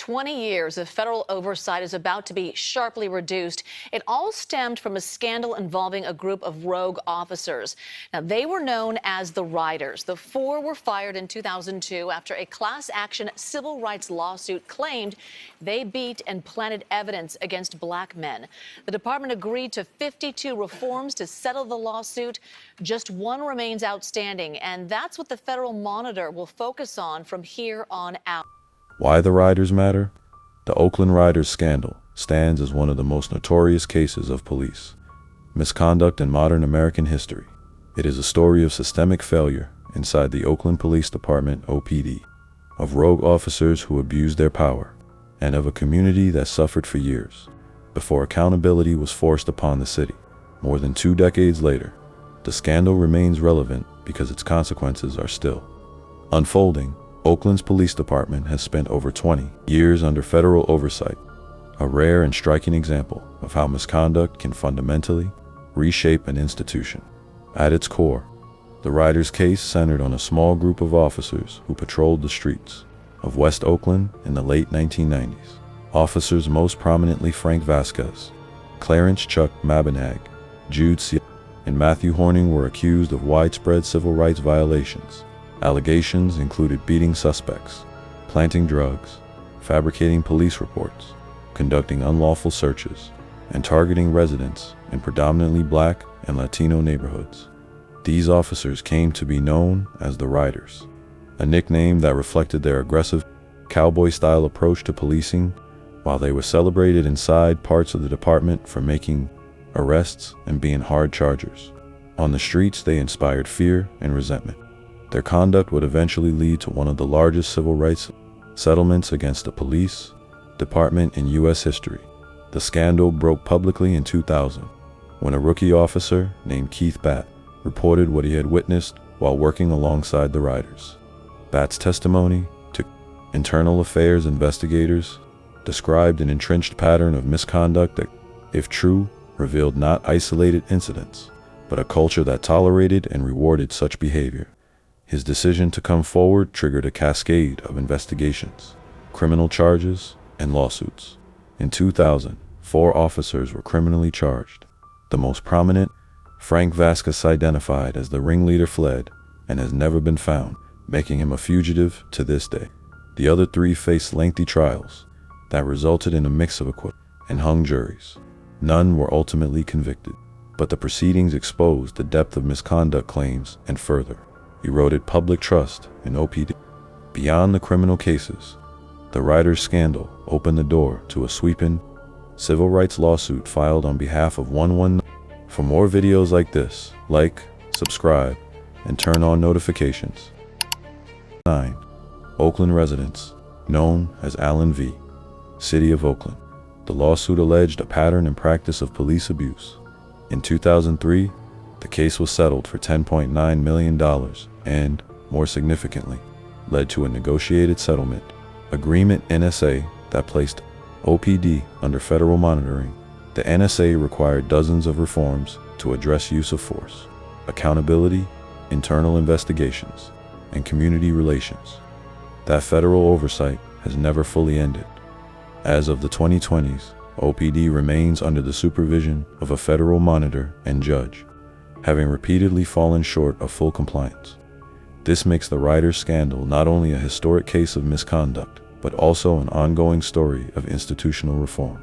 20 years of federal oversight is about to be sharply reduced. It all stemmed from a scandal involving a group of rogue officers. Now, they were known as the Riders. The four were fired in 2002 after a class action civil rights lawsuit claimed they beat and planted evidence against black men. The department agreed to 52 reforms to settle the lawsuit. Just one remains outstanding, and that's what the Federal Monitor will focus on from here on out. Why the Riders matter? The Oakland Riders scandal stands as one of the most notorious cases of police misconduct in modern American history. It is a story of systemic failure inside the Oakland Police Department, OPD, of rogue officers who abused their power, and of a community that suffered for years before accountability was forced upon the city. More than 2 decades later, the scandal remains relevant because its consequences are still unfolding. Oakland's police department has spent over 20 years under federal oversight, a rare and striking example of how misconduct can fundamentally reshape an institution. At its core, the Riders case centered on a small group of officers who patrolled the streets of West Oakland in the late 1990s. Officers most prominently Frank Vasquez, Clarence Chuck Mabinag, Jude C. and Matthew Horning were accused of widespread civil rights violations. Allegations included beating suspects, planting drugs, fabricating police reports, conducting unlawful searches, and targeting residents in predominantly black and Latino neighborhoods. These officers came to be known as the Riders, a nickname that reflected their aggressive, cowboy-style approach to policing, while they were celebrated inside parts of the department for making arrests and being hard chargers. On the streets, they inspired fear and resentment. Their conduct would eventually lead to one of the largest civil rights settlements against the police department in U.S. history. The scandal broke publicly in 2000 when a rookie officer named Keith Batt reported what he had witnessed while working alongside the Riders. Batt's testimony to internal affairs investigators described an entrenched pattern of misconduct that, if true, revealed not isolated incidents, but a culture that tolerated and rewarded such behavior. His decision to come forward triggered a cascade of investigations, criminal charges, and lawsuits. In 2000, 4 officers were criminally charged. The most prominent, Frank Vasquez, identified as the ringleader, fled and has never been found, making him a fugitive to this day. The other 3 faced lengthy trials that resulted in a mix of acquittal and hung juries. None were ultimately convicted, but the proceedings exposed the depth of misconduct claims and further eroded public trust in OPD. Beyond the criminal cases, the Riders scandal opened the door to a sweeping civil rights lawsuit filed on behalf of 119. For more videos like this, like, subscribe, and turn on notifications. 9. Oakland residents, known as Allen v. City of Oakland. The lawsuit alleged a pattern and practice of police abuse. In 2003, the case was settled for $10.9 million and, more significantly, led to a negotiated settlement agreement NSA that placed OPD under federal monitoring. The NSA required dozens of reforms to address use of force, accountability, internal investigations, and community relations. That federal oversight has never fully ended. As of the 2020s, OPD remains under the supervision of a federal monitor and judge, having repeatedly fallen short of full compliance. This makes the Riders scandal not only a historic case of misconduct, but also an ongoing story of institutional reform,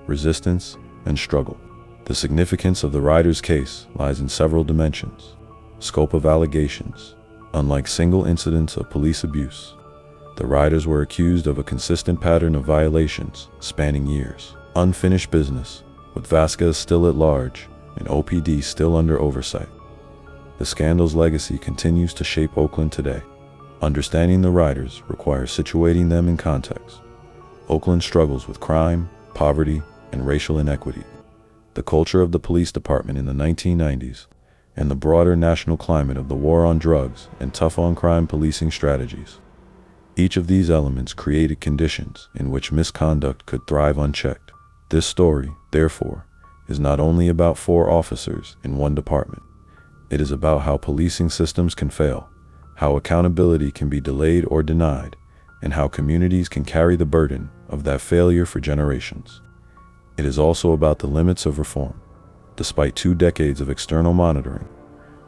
resistance, and struggle. The significance of the Riders case lies in several dimensions. Scope of allegations. Unlike single incidents of police abuse, the Riders were accused of a consistent pattern of violations spanning years. Unfinished business, with Vasquez still at large and OPD still under oversight. The scandal's legacy continues to shape Oakland today. Understanding the Riders requires situating them in context. Oakland struggles with crime, poverty, and racial inequity. The culture of the police department in the 1990s, and the broader national climate of the war on drugs and tough-on-crime policing strategies. Each of these elements created conditions in which misconduct could thrive unchecked. This story, therefore, is not only about 4 officers in one department. It is about how policing systems can fail, how accountability can be delayed or denied, and how communities can carry the burden of that failure for generations. It is also about the limits of reform. Despite 2 decades of external monitoring,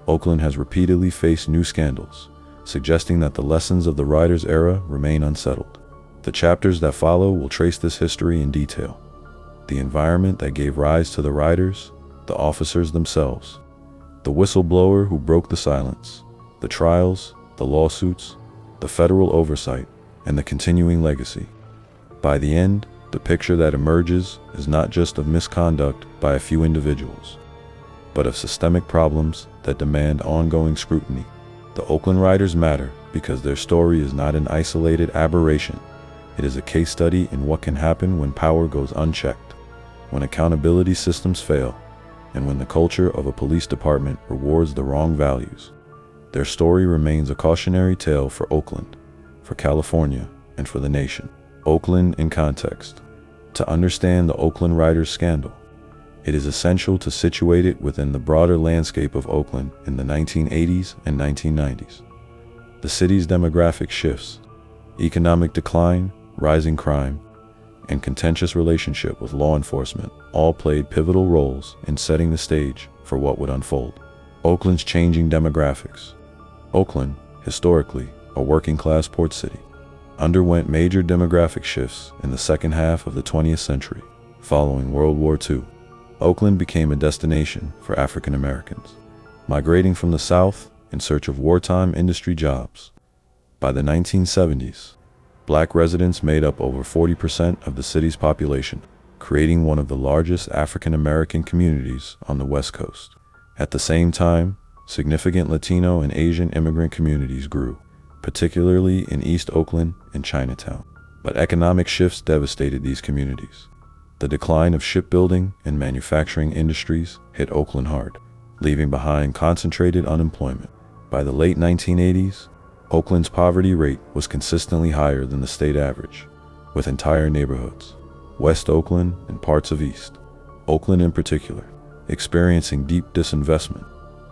Oakland has repeatedly faced new scandals, suggesting that the lessons of the Riders era remain unsettled. The chapters that follow will trace this history in detail. The environment that gave rise to the Riders, the officers themselves, the whistleblower who broke the silence, the trials, the lawsuits, the federal oversight, and the continuing legacy. By the end, the picture that emerges is not just of misconduct by a few individuals, but of systemic problems that demand ongoing scrutiny. The Oakland Riders matter because their story is not an isolated aberration. It is a case study in what can happen when power goes unchecked, when accountability systems fail, and when the culture of a police department rewards the wrong values. Their story remains a cautionary tale for Oakland, for California, and for the nation. Oakland in context. To understand the Oakland Riders scandal, it is essential to situate it within the broader landscape of Oakland in the 1980s and 1990s. The city's demographic shifts, economic decline, rising crime, and contentious relationship with law enforcement all played pivotal roles in setting the stage for what would unfold. Oakland's changing demographics. Oakland, historically a working-class port city, underwent major demographic shifts in the second half of the 20th century. Following World War II, Oakland became a destination for African Americans, migrating from the South in search of wartime industry jobs. By the 1970s, Black residents made up over 40% of the city's population, creating one of the largest African American communities on the West Coast. At the same time, significant Latino and Asian immigrant communities grew, particularly in East Oakland and Chinatown. But economic shifts devastated these communities. The decline of shipbuilding and manufacturing industries hit Oakland hard, leaving behind concentrated unemployment. By the late 1980s, Oakland's poverty rate was consistently higher than the state average, with entire neighborhoods, West Oakland and parts of East Oakland in particular, experiencing deep disinvestment.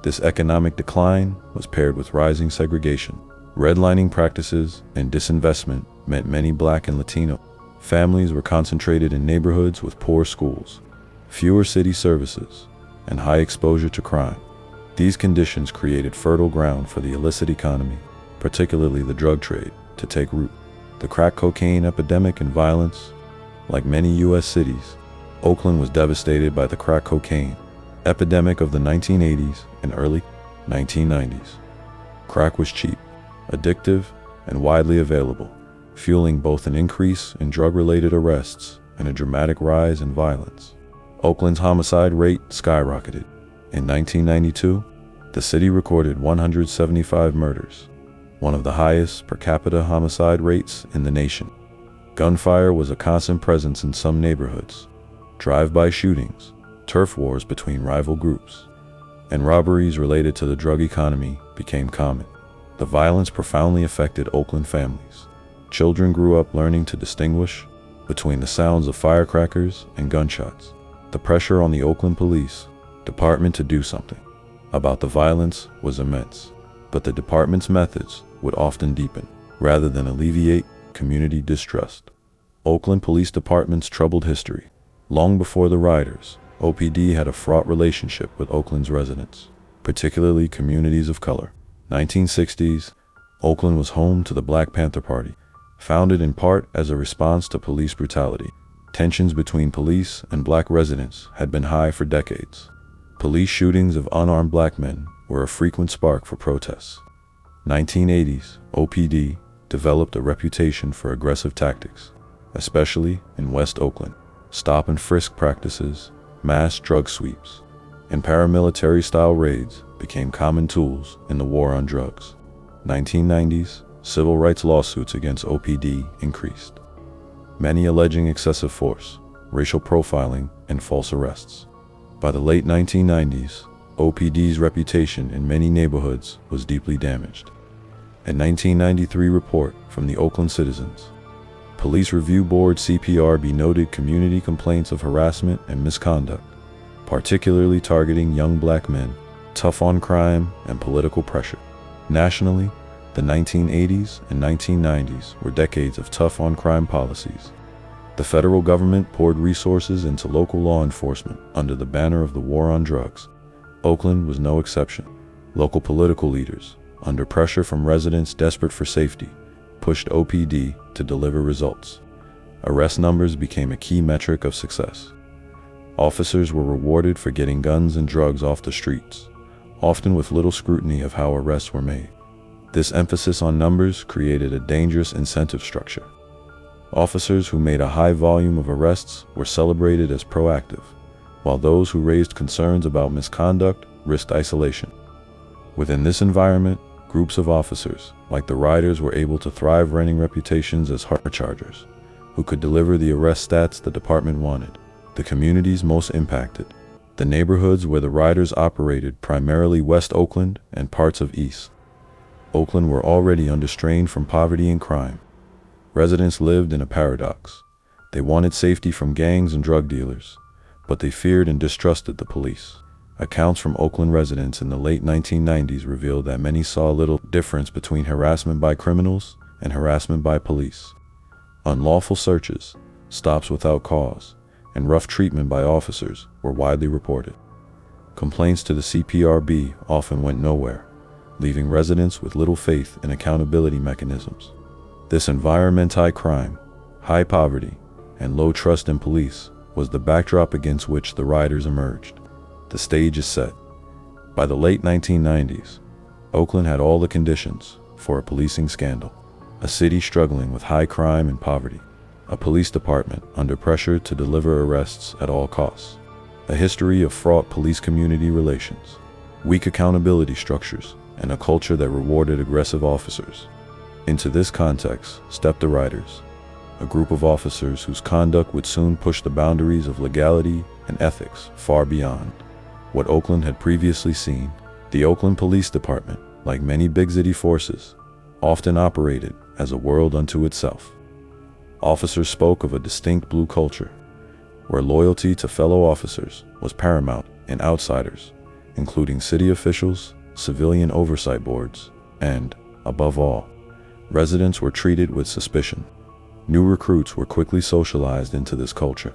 This economic decline was paired with rising segregation. Redlining practices and disinvestment meant many Black and Latino families were concentrated in neighborhoods with poor schools, fewer city services, and high exposure to crime. These conditions created fertile ground for the illicit economy, particularly the drug trade, to take root. The crack cocaine epidemic and violence. Like many U.S. cities, Oakland was devastated by the crack cocaine epidemic of the 1980s and early 1990s. Crack was cheap, addictive, and widely available, fueling both an increase in drug-related arrests and a dramatic rise in violence. Oakland's homicide rate skyrocketed. In 1992, the city recorded 175 murders, one of the highest per capita homicide rates in the nation. Gunfire was a constant presence in some neighborhoods. Drive-by shootings, turf wars between rival groups, and robberies related to the drug economy became common. The violence profoundly affected Oakland families. Children grew up learning to distinguish between the sounds of firecrackers and gunshots. The pressure on the Oakland Police Department to do something about the violence was immense, but the department's methods would often deepen, rather than alleviate, community distrust. Oakland Police Department's troubled history. Long before the Riders, OPD had a fraught relationship with Oakland's residents, particularly communities of color. 1960s, Oakland was home to the Black Panther Party, founded in part as a response to police brutality. Tensions between police and Black residents had been high for decades. Police shootings of unarmed Black men were a frequent spark for protests. 1980s, OPD developed a reputation for aggressive tactics, especially in West Oakland. Stop and frisk practices, mass drug sweeps, and paramilitary-style raids became common tools in the war on drugs. 1990s, civil rights lawsuits against OPD increased, many alleging excessive force, racial profiling, and false arrests. By the late 1990s, OPD's reputation in many neighborhoods was deeply damaged. A 1993 report from the Oakland Citizens Police Review Board CPRB noted community complaints of harassment and misconduct, particularly targeting young Black men, tough on crime, and political pressure. Nationally, The 1980s and 1990s were decades of tough on-crime policies. The federal government poured resources into local law enforcement under the banner of the war on drugs. Oakland was no exception. Local political leaders, under pressure from residents desperate for safety, pushed OPD to deliver results. Arrest numbers became a key metric of success. Officers were rewarded for getting guns and drugs off the streets, often with little scrutiny of how arrests were made. This emphasis on numbers created a dangerous incentive structure. Officers who made a high volume of arrests were celebrated as proactive, while those who raised concerns about misconduct risked isolation. Within this environment, groups of officers, like the Riders, were able to thrive, earning reputations as hard chargers, who could deliver the arrest stats the department wanted. The communities most impacted. The neighborhoods where the Riders operated, primarily West Oakland and parts of East Oakland, were already under strain from poverty and crime. Residents lived in a paradox. They wanted safety from gangs and drug dealers, but they feared and distrusted the police. Accounts from Oakland residents in the late 1990s revealed that many saw little difference between harassment by criminals and harassment by police. Unlawful searches, stops without cause, and rough treatment by officers were widely reported. Complaints to the CPRB often went nowhere, leaving residents with little faith in accountability mechanisms. This environment, high crime, high poverty, and low trust in police, was the backdrop against which the Riders emerged. The stage is set. By the late 1990s, Oakland had all the conditions for a policing scandal. A city struggling with high crime and poverty. A police department under pressure to deliver arrests at all costs. A history of fraught police-community relations. Weak accountability structures, and a culture that rewarded aggressive officers. Into this context stepped the Riders, a group of officers whose conduct would soon push the boundaries of legality and ethics far beyond what Oakland had previously seen. The Oakland Police Department, like many big city forces, often operated as a world unto itself. Officers spoke of a distinct blue culture, where loyalty to fellow officers was paramount, and outsiders, including city officials, civilian oversight boards, and, above all, residents, were treated with suspicion. New recruits were quickly socialized into this culture.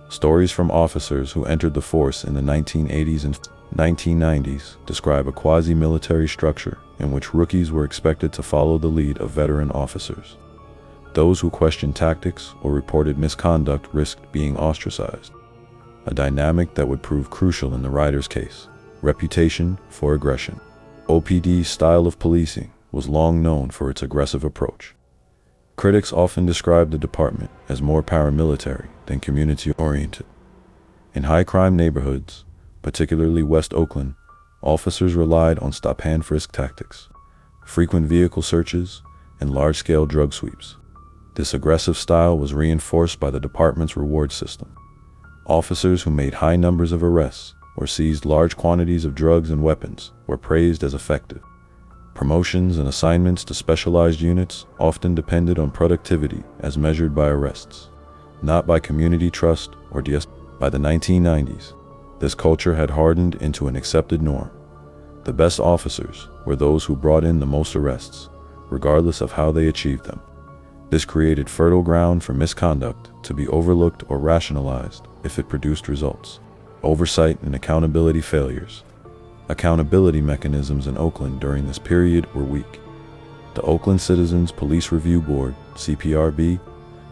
Stories from officers who entered the force in the 1980s and 1990s describe a quasi-military structure in which rookies were expected to follow the lead of veteran officers. Those who questioned tactics or reported misconduct risked being ostracized, a dynamic that would prove crucial in the Riders' case. Reputation for aggression. OPD's style of policing was long known for its aggressive approach. Critics often described the department as more paramilitary than community-oriented. In high-crime neighborhoods, particularly West Oakland, officers relied on stop-and-frisk tactics, frequent vehicle searches, and large-scale drug sweeps. This aggressive style was reinforced by the department's reward system. Officers who made high numbers of arrests or seized large quantities of drugs and weapons were praised as effective. Promotions and assignments to specialized units often depended on productivity as measured by arrests, not by community trust or By the 1990s, this culture had hardened into an accepted norm. The best officers were those who brought in the most arrests, regardless of how they achieved them. This created fertile ground for misconduct to be overlooked or rationalized if it produced results. Oversight and accountability failures. Accountability mechanisms in Oakland during this period were weak. The Oakland Citizens Police Review Board, CPRB,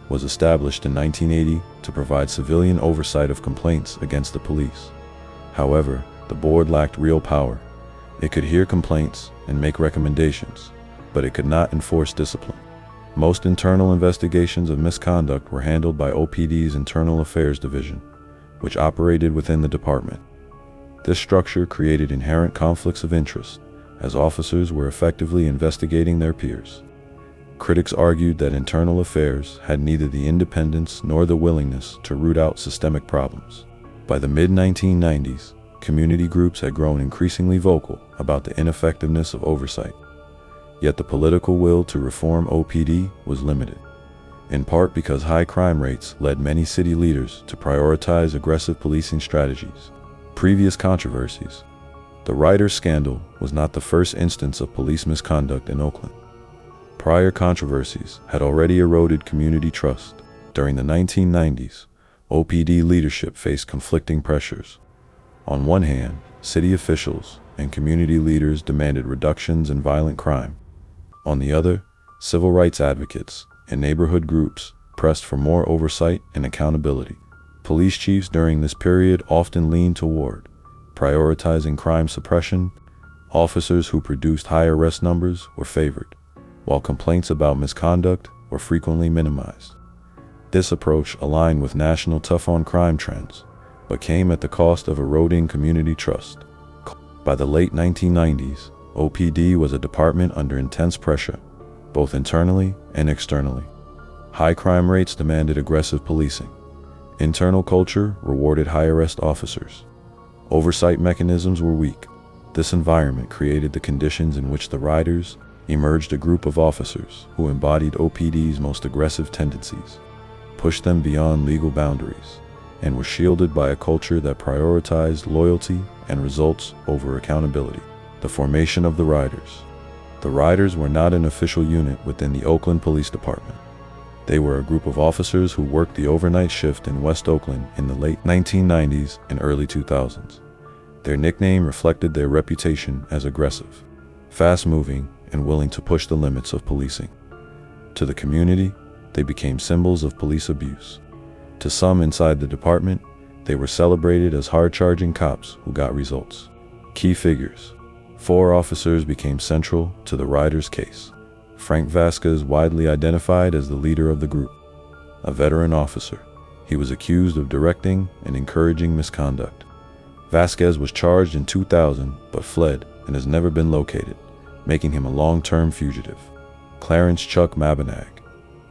was established in 1980 to provide civilian oversight of complaints against the police. However, the board lacked real power. It could hear complaints and make recommendations, but it could not enforce discipline. Most internal investigations of misconduct were handled by OPD's Internal Affairs Division, which operated within the department. This structure created inherent conflicts of interest, as officers were effectively investigating their peers. Critics argued that internal affairs had neither the independence nor the willingness to root out systemic problems. By the mid-1990s, community groups had grown increasingly vocal about the ineffectiveness of oversight. Yet the political will to reform OPD was limited, in part because high crime rates led many city leaders to prioritize aggressive policing strategies. Previous controversies. The Riders scandal was not the first instance of police misconduct in Oakland. Prior controversies had already eroded community trust. During the 1990s, OPD leadership faced conflicting pressures. On one hand, city officials and community leaders demanded reductions in violent crime. On the other, civil rights advocates and neighborhood groups pressed for more oversight and accountability. Police chiefs during this period often leaned toward prioritizing crime suppression. Officers who produced high arrest numbers were favored, while complaints about misconduct were frequently minimized. This approach aligned with national tough-on-crime trends, but came at the cost of eroding community trust. By the late 1990s, OPD was a department under intense pressure, both internally and externally. High crime rates demanded aggressive policing. Internal culture rewarded high arrest officers. Oversight mechanisms were weak. This environment created the conditions in which the Riders emerged, a group of officers who embodied OPD's most aggressive tendencies, pushed them beyond legal boundaries, and were shielded by a culture that prioritized loyalty and results over accountability. The formation of the Riders. The Riders were not an official unit within the Oakland Police Department. They were a group of officers who worked the overnight shift in West Oakland in the late 1990s and early 2000s. Their nickname reflected their reputation as aggressive, fast-moving, and willing to push the limits of policing. To the community, they became symbols of police abuse. To some inside the department, they were celebrated as hard-charging cops who got results. Key figures. 4 officers became central to the Riders' case. Frank Vasquez, widely identified as the leader of the group. A veteran officer, he was accused of directing and encouraging misconduct. Vasquez was charged in 2000 but fled and has never been located, making him a long-term fugitive. Clarence Chuck Mabanag,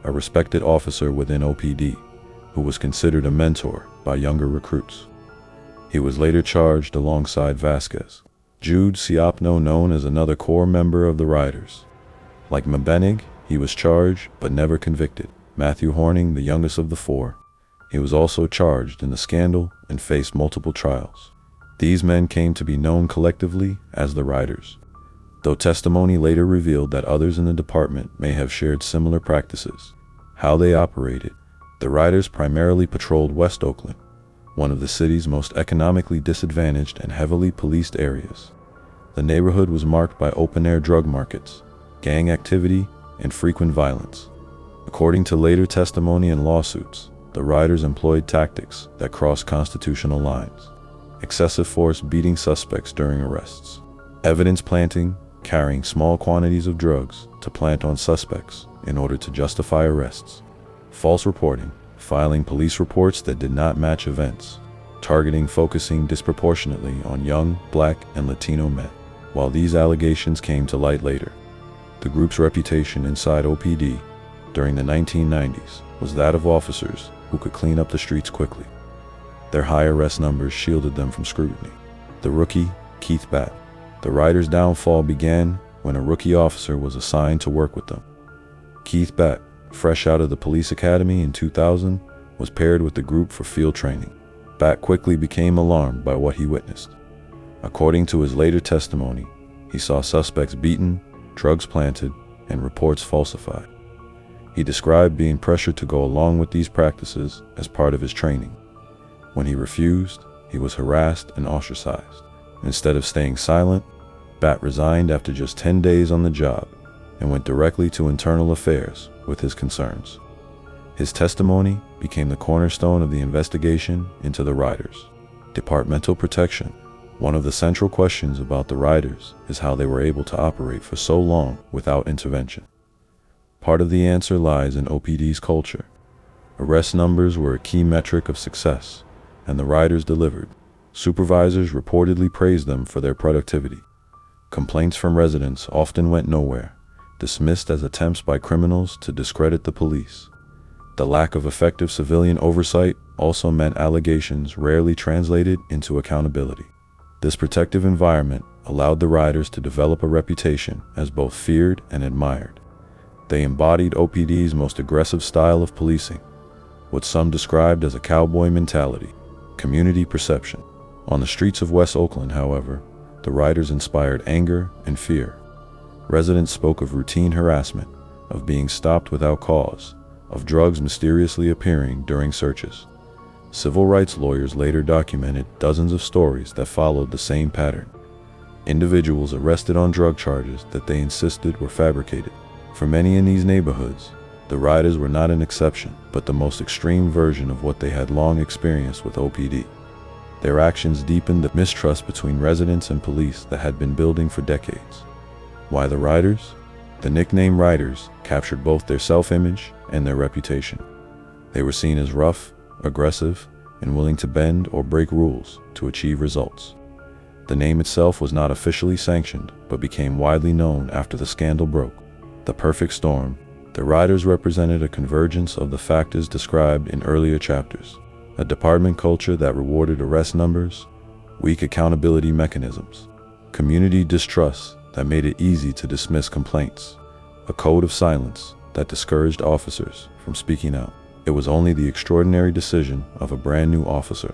a respected officer within OPD, who was considered a mentor by younger recruits. He was later charged alongside Vasquez. Jude Siopno, known as another core member of the Riders. Like Mabanag, he was charged but never convicted. Matthew Horning, the youngest of the 4, he was also charged in the scandal and faced multiple trials. These men came to be known collectively as the Riders, though testimony later revealed that others in the department may have shared similar practices. How they operated. The Riders primarily patrolled West Oakland, one of the city's most economically disadvantaged and heavily policed areas. The neighborhood was marked by open-air drug markets, gang activity, and frequent violence. According to later testimony and lawsuits, the Riders employed tactics that crossed constitutional lines. Excessive force beating suspects during arrests. Evidence planting, carrying small quantities of drugs to plant on suspects in order to justify arrests. False reporting, filing police reports that did not match events. Targeting, focusing disproportionately on young, Black, and Latino men. While these allegations came to light later, the group's reputation inside OPD during the 1990s was that of officers who could clean up the streets quickly. Their high arrest numbers shielded them from scrutiny. The rookie, Keith Batt. The Riders' downfall began when a rookie officer was assigned to work with them. Keith Batt, fresh out of the police academy in 2000, was paired with the group for field training. Batt quickly became alarmed by what he witnessed. According to his later testimony, he saw suspects beaten, drugs planted, and reports falsified. He described being pressured to go along with these practices as part of his training. When he refused, he was harassed and ostracized. Instead of staying silent, Batt resigned after just 10 days on the job and went directly to internal affairs with his concerns. His testimony became the cornerstone of the investigation into the Riders. Departmental protection. One of the central questions about the Riders is how they were able to operate for so long without intervention. Part of the answer lies in OPD's culture. Arrest numbers were a key metric of success, and the Riders delivered. Supervisors reportedly praised them for their productivity. Complaints from residents often went nowhere, dismissed as attempts by criminals to discredit the police. The lack of effective civilian oversight also meant allegations rarely translated into accountability. This protective environment allowed the Riders to develop a reputation as both feared and admired. They embodied OPD's most aggressive style of policing, what some described as a cowboy mentality. Community perception. On the streets of West Oakland, however, the riders inspired anger and fear. Residents spoke of routine harassment, of being stopped without cause, of drugs mysteriously appearing during searches. Civil rights lawyers later documented dozens of stories that followed the same pattern. Individuals arrested on drug charges that they insisted were fabricated. For many in these neighborhoods, the riders were not an exception, but the most extreme version of what they had long experienced with OPD. Their actions deepened the mistrust between residents and police that had been building for decades. Why the riders? The nickname Riders captured both their self-image and their reputation. They were seen as rough, aggressive, and willing to bend or break rules to achieve results. The name itself was not officially sanctioned, but became widely known after the scandal broke. The perfect storm. The Riders represented a convergence of the factors described in earlier chapters. A department culture that rewarded arrest numbers, weak accountability mechanisms, community distrust that made it easy to dismiss complaints, a code of silence that discouraged officers from speaking out. It was only the extraordinary decision of a brand new officer,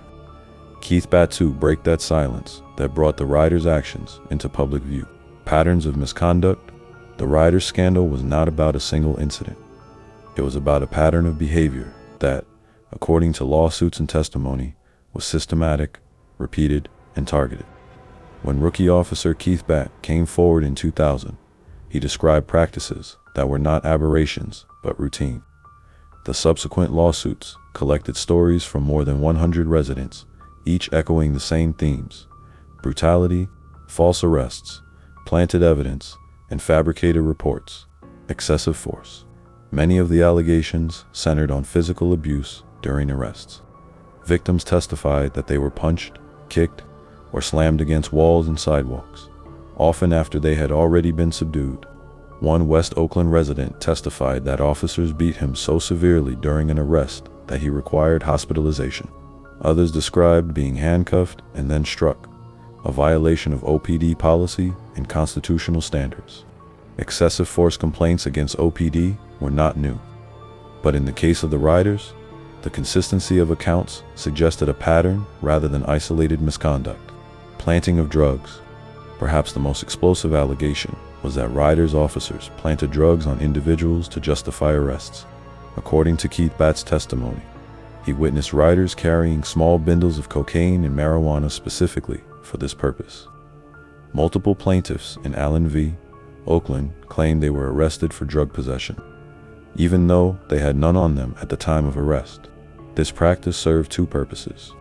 Keith Batu, break that silence that brought the Riders' actions into public view. Patterns of misconduct. The Riders scandal was not about a single incident. It was about a pattern of behavior that, according to lawsuits and testimony, was systematic, repeated, and targeted. When rookie officer Keith Bat came forward in 2000, he described practices that were not aberrations but routine. The subsequent lawsuits collected stories from more than 100 residents, each echoing the same themes: brutality, false arrests, planted evidence, and fabricated reports, excessive force. Many of the allegations centered on physical abuse during arrests. Victims testified that they were punched, kicked, or slammed against walls and sidewalks, often after they had already been subdued. One West Oakland resident testified that officers beat him so severely during an arrest that he required hospitalization. Others described being handcuffed and then struck, a violation of OPD policy and constitutional standards. Excessive force complaints against OPD were not new. But in the case of the Riders, the consistency of accounts suggested a pattern rather than isolated misconduct. Planting of drugs. Perhaps the most explosive allegation was that Riders officers planted drugs on individuals to justify arrests. According to Keith Bat's testimony, he witnessed Riders carrying small bundles of cocaine and marijuana specifically for this purpose. Multiple plaintiffs in Allen v. Oakland claimed they were arrested for drug possession, even though they had none on them at the time of arrest. This practice served two purposes.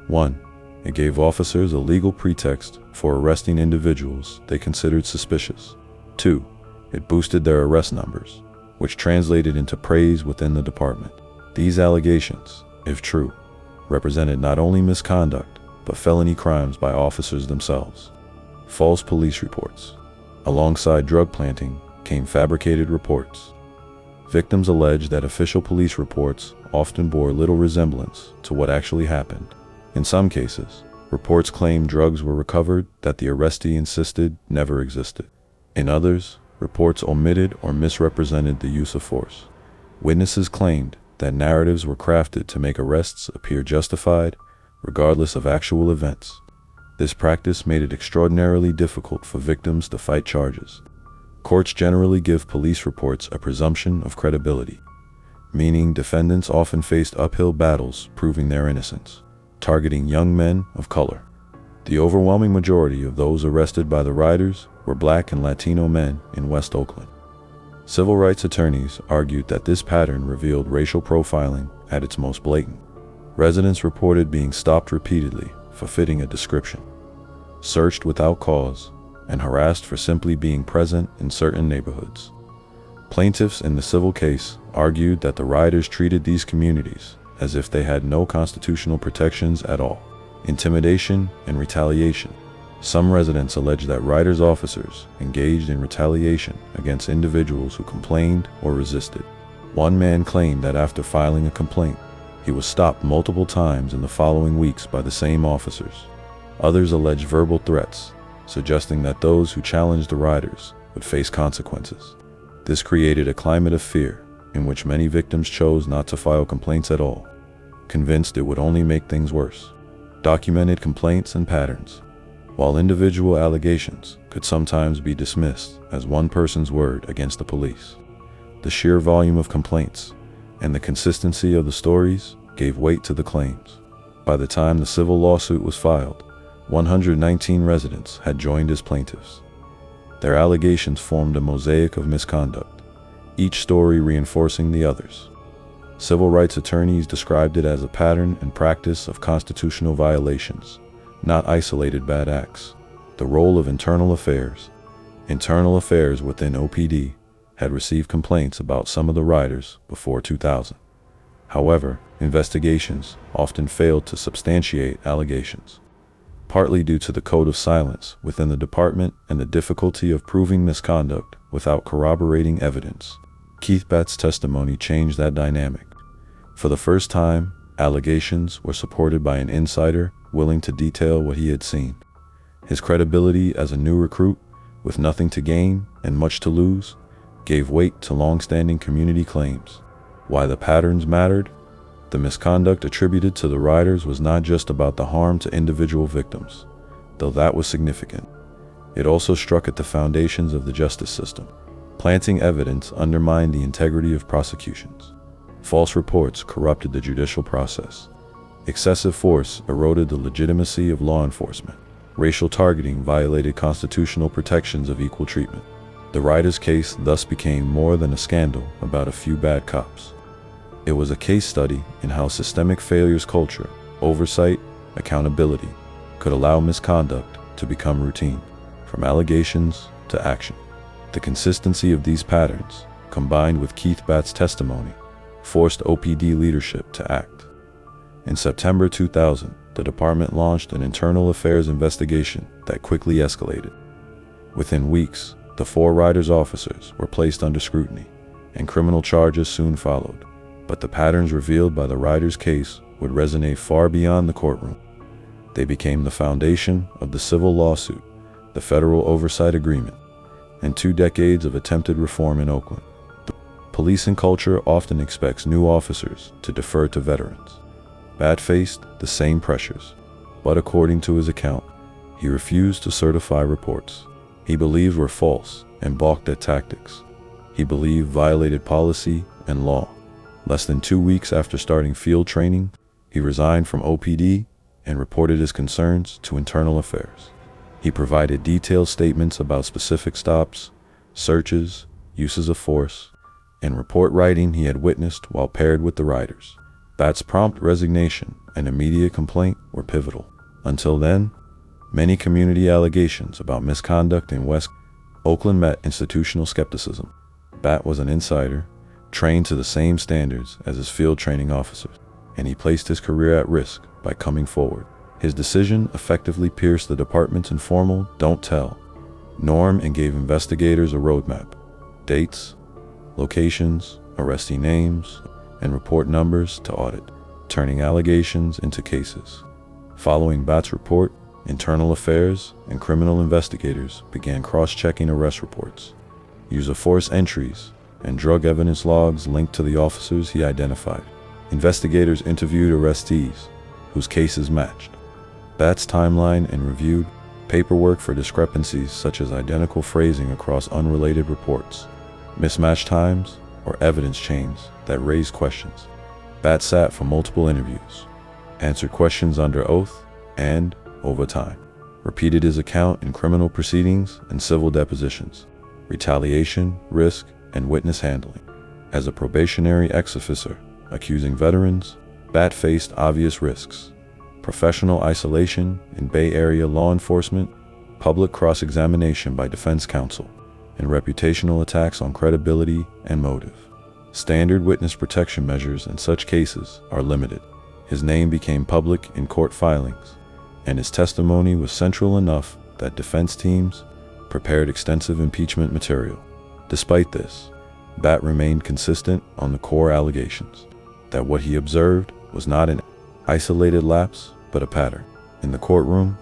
One, it gave officers a legal pretext for arresting individuals they considered suspicious. Two, it boosted their arrest numbers, which translated into praise within the department. These allegations, if true, represented not only misconduct, but felony crimes by officers themselves. False police reports. Alongside drug planting came fabricated reports. Victims alleged that official police reports often bore little resemblance to what actually happened. In some cases, reports claimed drugs were recovered that the arrestee insisted never existed. In others, reports omitted or misrepresented the use of force. Witnesses claimed that narratives were crafted to make arrests appear justified, regardless of actual events. This practice made it extraordinarily difficult for victims to fight charges. Courts generally give police reports a presumption of credibility, meaning defendants often faced uphill battles proving their innocence, targeting young men of color. The overwhelming majority of those arrested by the Riders were Black and Latino men in West Oakland. Civil rights attorneys argued that this pattern revealed racial profiling at its most blatant. Residents reported being stopped repeatedly for fitting a description, searched without cause, and harassed for simply being present in certain neighborhoods. Plaintiffs in the civil case argued that the Riders treated these communities as if they had no constitutional protections at all. Intimidation and retaliation. Some residents alleged that Riders officers engaged in retaliation against individuals who complained or resisted. One man claimed that after filing a complaint, he was stopped multiple times in the following weeks by the same officers. Others alleged verbal threats, suggesting that those who challenged the Riders would face consequences. This created a climate of fear in which many victims chose not to file complaints at all, convinced it would only make things worse. Documented complaints and patterns. While individual allegations could sometimes be dismissed as one person's word against the police, the sheer volume of complaints and the consistency of the stories gave weight to the claims. By the time the civil lawsuit was filed, 119 residents had joined as plaintiffs. Their allegations formed a mosaic of misconduct, each story reinforcing the others. Civil rights attorneys described it as a pattern and practice of constitutional violations, not isolated bad acts. The role of internal affairs. Internal affairs within OPD had received complaints about some of the riders before 2000. However, investigations often failed to substantiate allegations, partly due to the code of silence within the department and the difficulty of proving misconduct without corroborating evidence. Keith Batt's testimony changed that dynamic. For the first time, allegations were supported by an insider willing to detail what he had seen. His credibility as a new recruit, with nothing to gain and much to lose, gave weight to long-standing community claims. Why the patterns mattered? The misconduct attributed to the riders was not just about the harm to individual victims, though that was significant. It also struck at the foundations of the justice system. Planting evidence undermined the integrity of prosecutions. False reports corrupted the judicial process. Excessive force eroded the legitimacy of law enforcement. Racial targeting violated constitutional protections of equal treatment. The riders' case thus became more than a scandal about a few bad cops. It was a case study in how systemic failure's culture, oversight, accountability, could allow misconduct to become routine, from allegations to action. The consistency of these patterns, combined with Keith Batt's testimony, forced OPD leadership to act. In September 2000, the department launched an internal affairs investigation that quickly escalated. Within weeks, the 4 riders' officers were placed under scrutiny, and criminal charges soon followed. But the patterns revealed by the riders' case would resonate far beyond the courtroom. They became the foundation of the civil lawsuit, the federal oversight agreement, and 2 decades of attempted reform in Oakland. The policing culture often expects new officers to defer to veterans. Batt faced the same pressures, but according to his account, he refused to certify reports he believed were false and balked at tactics he believed violated policy and law. Less than 2 weeks after starting field training, he resigned from OPD and reported his concerns to Internal Affairs. He provided detailed statements about specific stops, searches, uses of force, and report writing he had witnessed while paired with the riders. Batt's prompt resignation and immediate complaint were pivotal. Until then, many community allegations about misconduct in West Oakland met institutional skepticism. Batt was an insider, trained to the same standards as his field training officers, and he placed his career at risk by coming forward. His decision effectively pierced the department's informal "don't tell" norm and gave investigators a roadmap: dates, locations, arrestee names, and report numbers to audit, turning allegations into cases. Following Batt's report, Internal Affairs and criminal investigators began cross-checking arrest reports, use of force entries, and drug evidence logs linked to the officers he identified. Investigators interviewed arrestees whose cases matched Batt's timeline and reviewed paperwork for discrepancies such as identical phrasing across unrelated reports, mismatched times, or evidence chains that raised questions. Batt sat for multiple interviews, answered questions under oath, and, over time, repeated his account in criminal proceedings and civil depositions, retaliation, risk, and witness handling. As a probationary ex-officer accusing veterans, Batt faced obvious risks: professional isolation in Bay Area law enforcement, public cross-examination by defense counsel, and reputational attacks on credibility and motive. Standard witness protection measures in such cases are limited. His name became public in court filings, and his testimony was central enough that defense teams prepared extensive impeachment material. Despite this, Batt remained consistent on the core allegations, that what he observed was not an isolated lapse, but a pattern. In the courtroom,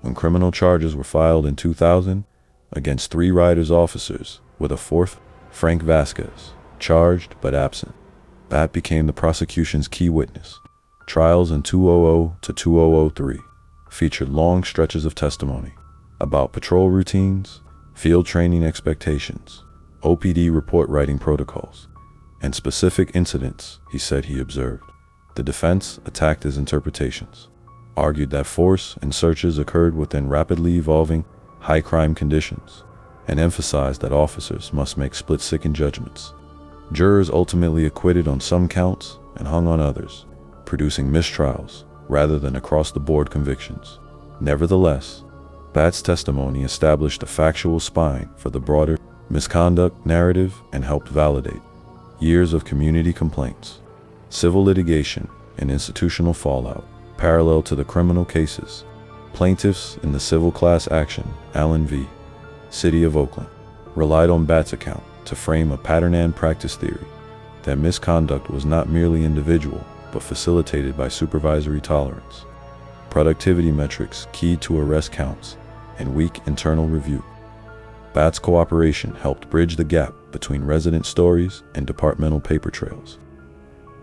when criminal charges were filed in 2000 against 3 riders officers, with a 4th, Frank Vasquez, charged but absent, Batt became the prosecution's key witness. Trials in 2000 to 2003 featured long stretches of testimony, about patrol routines, field training expectations, OPD report writing protocols, and specific incidents he said he observed. The defense attacked his interpretations, argued that force and searches occurred within rapidly evolving, high-crime conditions, and emphasized that officers must make split-second judgments. Jurors ultimately acquitted on some counts and hung on others, producing mistrials rather than across-the-board convictions. Nevertheless, Batt's testimony established a factual spine for the broader misconduct narrative and helped validate years of community complaints, civil litigation, and institutional fallout. Parallel to the criminal cases, plaintiffs in the civil class action, Allen v. City of Oakland, relied on Batt's account to frame a pattern and practice theory that misconduct was not merely individual but facilitated by supervisory tolerance, productivity metrics keyed to arrest counts, and weak internal review. Batt's cooperation helped bridge the gap between resident stories and departmental paper trails.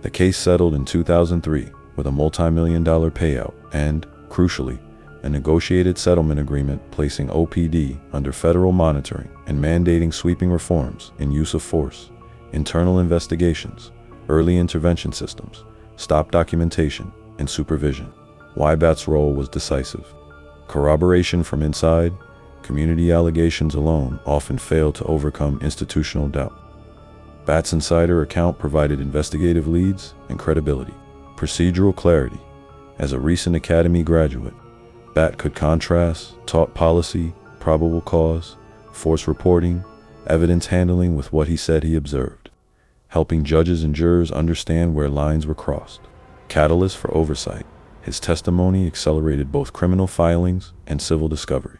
The case settled in 2003 with a multi-million-dollar payout and, crucially, a negotiated settlement agreement placing OPD under federal monitoring and mandating sweeping reforms in use of force, internal investigations, early intervention systems, stop documentation, and supervision. Why Batt's role was decisive. Corroboration from inside, community allegations alone often fail to overcome institutional doubt. Batt's insider account provided investigative leads and credibility. Procedural clarity. As a recent Academy graduate, Batt could contrast taught policy, probable cause, force reporting, evidence handling with what he said he observed, helping judges and jurors understand where lines were crossed. Catalyst for oversight. His testimony accelerated both criminal filings and civil discovery,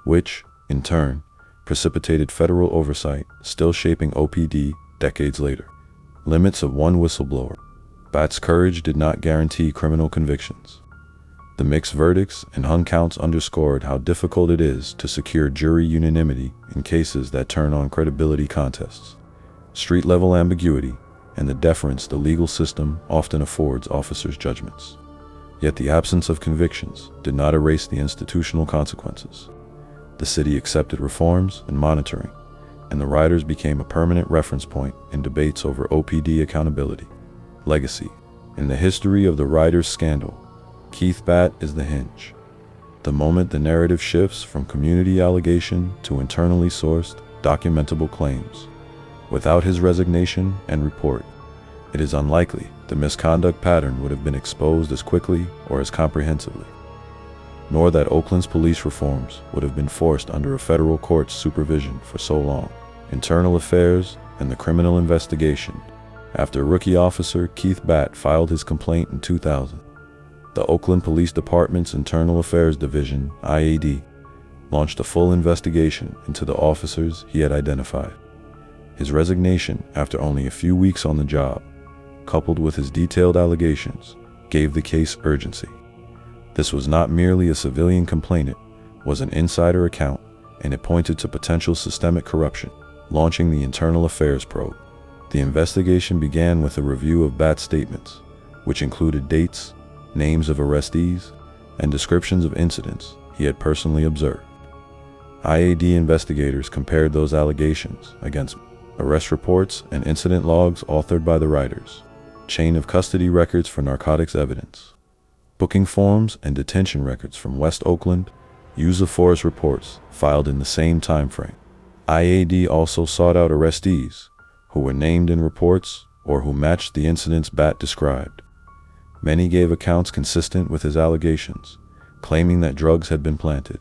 which, in turn, precipitated federal oversight still shaping OPD decades later. Limits of one whistleblower. Batt's courage did not guarantee criminal convictions. The mixed verdicts and hung counts underscored how difficult it is to secure jury unanimity in cases that turn on credibility contests, street-level ambiguity, and the deference the legal system often affords officers' judgments. Yet the absence of convictions did not erase the institutional consequences. The city accepted reforms and monitoring, and the Riders became a permanent reference point in debates over OPD accountability. Legacy. In the history of the Riders scandal, Keith Batt is the hinge. The moment the narrative shifts from community allegation to internally sourced, documentable claims. Without his resignation and report, it is unlikely the misconduct pattern would have been exposed as quickly or as comprehensively, nor that Oakland's police reforms would have been forced under a federal court's supervision for so long. Internal affairs and the criminal investigation. After rookie officer Keith Batt filed his complaint in 2000, the Oakland Police Department's Internal Affairs Division, IAD, launched a full investigation into the officers he had identified. His resignation after only a few weeks on the job, coupled with his detailed allegations, gave the case urgency. This was not merely a civilian complaint, it was an insider account, and it pointed to potential systemic corruption, launching the Internal Affairs probe. The investigation began with a review of Batt's statements, which included dates, names of arrestees, and descriptions of incidents he had personally observed. IAD investigators compared those allegations against arrest reports and incident logs authored by the Riders, chain of custody records for narcotics evidence, booking forms and detention records from West Oakland, use of force reports filed in the same time frame. IAD also sought out arrestees who were named in reports or who matched the incidents Batt described. Many gave accounts consistent with his allegations, claiming that drugs had been planted,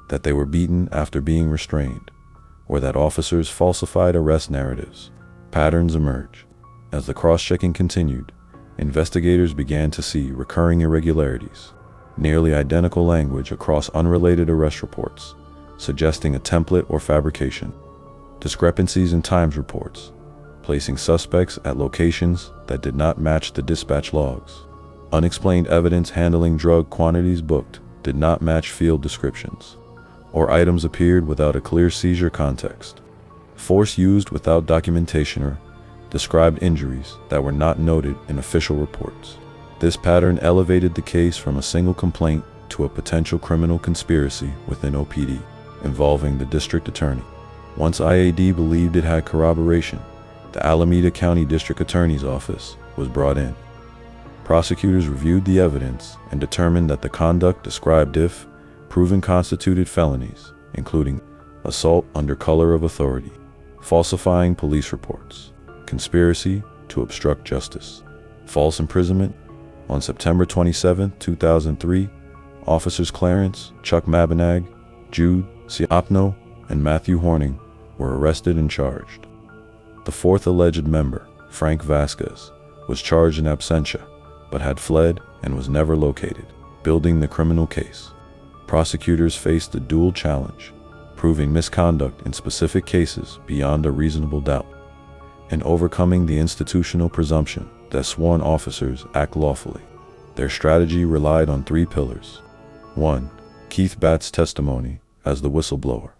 that they were beaten after being restrained, or that officers falsified arrest narratives. Patterns emerged. As the cross-checking continued, investigators began to see recurring irregularities, nearly identical language across unrelated arrest reports, suggesting a template or fabrication. Discrepancies in times reports, placing suspects at locations that did not match the dispatch logs. Unexplained evidence handling drug quantities booked did not match field descriptions, or items appeared without a clear seizure context. Force used without documentation or described injuries that were not noted in official reports. This pattern elevated the case from a single complaint to a potential criminal conspiracy within OPD involving the district attorney. Once IAD believed it had corroboration, the Alameda County District Attorney's Office was brought in. Prosecutors reviewed the evidence and determined that the conduct described if proven constituted felonies, including assault under color of authority, falsifying police reports, conspiracy to obstruct justice, false imprisonment. On September 27, 2003, Officers Clarence, Chuck Mabanag, Jude Siapno, and Matthew Horning were arrested and charged. The fourth alleged member, Frank Vasquez, was charged in absentia, but had fled and was never located, building the criminal case. Prosecutors faced a dual challenge, proving misconduct in specific cases beyond a reasonable doubt, and overcoming the institutional presumption that sworn officers act lawfully. Their strategy relied on three pillars. 1. Keith Batt's testimony as the whistleblower.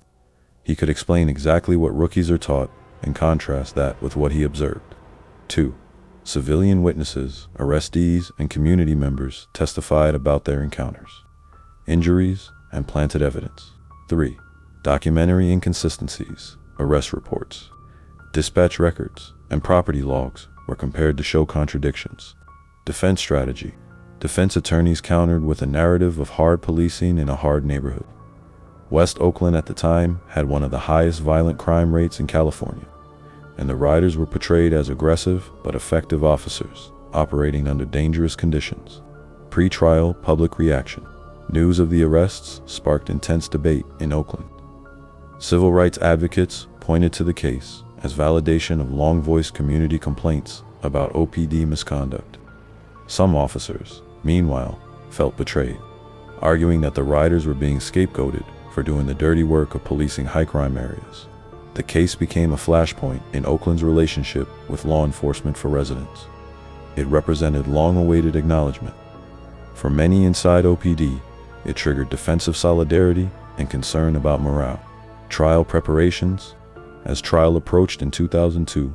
He could explain exactly what rookies are taught and contrast that with what he observed. 2. Civilian witnesses, arrestees, and community members testified about their encounters, injuries, and planted evidence. 3. Documentary inconsistencies, arrest reports, dispatch records, and property logs were compared to show contradictions. Defense strategy. Defense attorneys countered with a narrative of hard policing in a hard neighborhood. West Oakland at the time had one of the highest violent crime rates in California, and the Riders were portrayed as aggressive but effective officers operating under dangerous conditions. Pre-trial public reaction. News of the arrests sparked intense debate in Oakland. Civil rights advocates pointed to the case as validation of long-voiced community complaints about OPD misconduct. Some officers, meanwhile, felt betrayed, arguing that the Riders were being scapegoated for doing the dirty work of policing high-crime areas. The case became a flashpoint in Oakland's relationship with law enforcement for residents. It represented long-awaited acknowledgement. For many inside OPD, it triggered defensive solidarity and concern about morale. Trial preparations. As trial approached in 2002,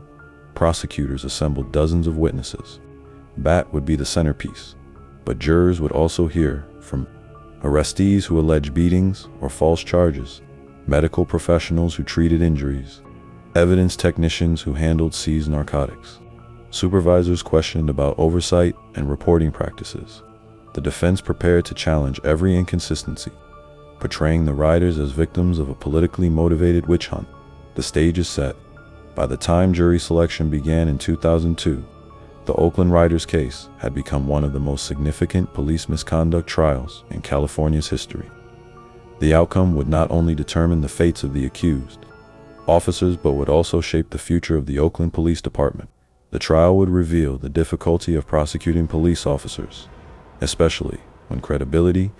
prosecutors assembled dozens of witnesses. Batt would be the centerpiece, but jurors would also hear from arrestees who alleged beatings or false charges, medical professionals who treated injuries, evidence technicians who handled seized narcotics. Supervisors questioned about oversight and reporting practices. The defense prepared to challenge every inconsistency, portraying the Riders as victims of a politically motivated witch hunt. The stage is set. By the time jury selection began in 2002, the Oakland Riders case had become one of the most significant police misconduct trials in California's history. The outcome would not only determine the fates of the accused officers, but would also shape the future of the Oakland Police Department. The trial would reveal the difficulty of prosecuting police officers, especially when credibility,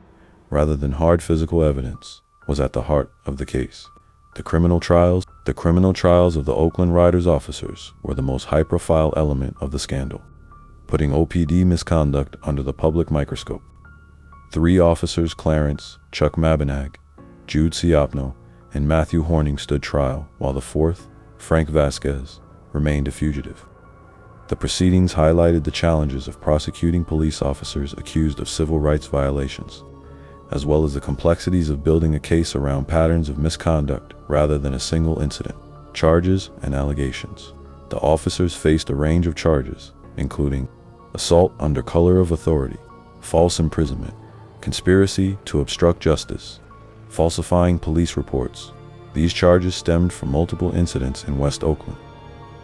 rather than hard physical evidence, was at the heart of the case. The criminal trials of the Oakland Riders officers were the most high-profile element of the scandal, putting OPD misconduct under the public microscope. 3 officers, Clarence, Chuck Mabanag, Jude Siapno, and Matthew Horning, stood trial, while the 4th, Frank Vasquez, remained a fugitive. The proceedings highlighted the challenges of prosecuting police officers accused of civil rights violations, as well as the complexities of building a case around patterns of misconduct rather than a single incident. Charges and allegations. The officers faced a range of charges, including assault under color of authority, false imprisonment, conspiracy to obstruct justice, falsifying police reports. These charges stemmed from multiple incidents in West Oakland,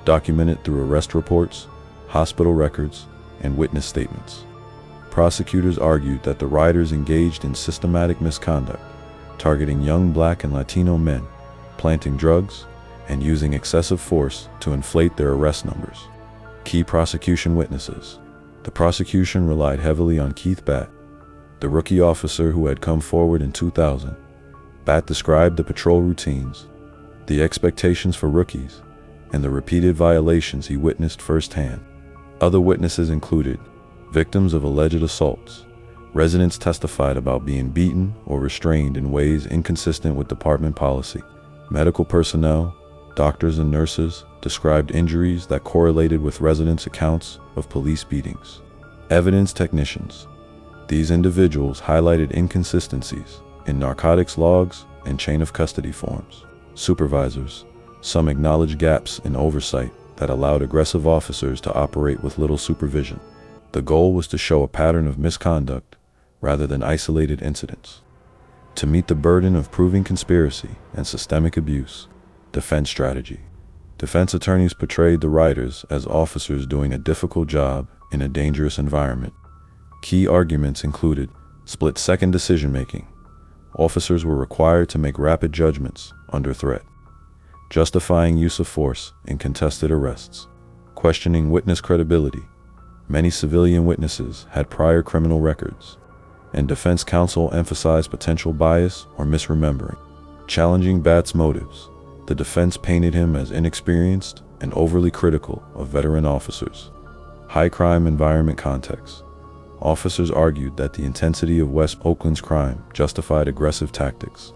documented through arrest reports, hospital records, and witness statements. Prosecutors argued that the Riders engaged in systematic misconduct, targeting young Black and Latino men, planting drugs, and using excessive force to inflate their arrest numbers. Key prosecution witnesses. The prosecution relied heavily on Keith Batt, the rookie officer who had come forward in 2000. Batt described the patrol routines, the expectations for rookies, and the repeated violations he witnessed firsthand. Other witnesses included victims of alleged assaults. Residents testified about being beaten or restrained in ways inconsistent with department policy. Medical personnel, doctors and nurses, described injuries that correlated with residents' accounts of police beatings. Evidence technicians. These individuals highlighted inconsistencies in narcotics logs and chain of custody forms. Supervisors, some acknowledged gaps in oversight that allowed aggressive officers to operate with little supervision. The goal was to show a pattern of misconduct rather than isolated incidents. To meet the burden of proving conspiracy and systemic abuse, defense strategy. Defense attorneys portrayed the Riders as officers doing a difficult job in a dangerous environment. Key arguments included split-second decision-making. Officers were required to make rapid judgments under threat, justifying use of force in contested arrests, questioning witness credibility. Many civilian witnesses had prior criminal records, and defense counsel emphasized potential bias or misremembering. Challenging Bat's motives. The defense painted him as inexperienced and overly critical of veteran officers. High crime environment context. Officers argued that the intensity of West Oakland's crime justified aggressive tactics.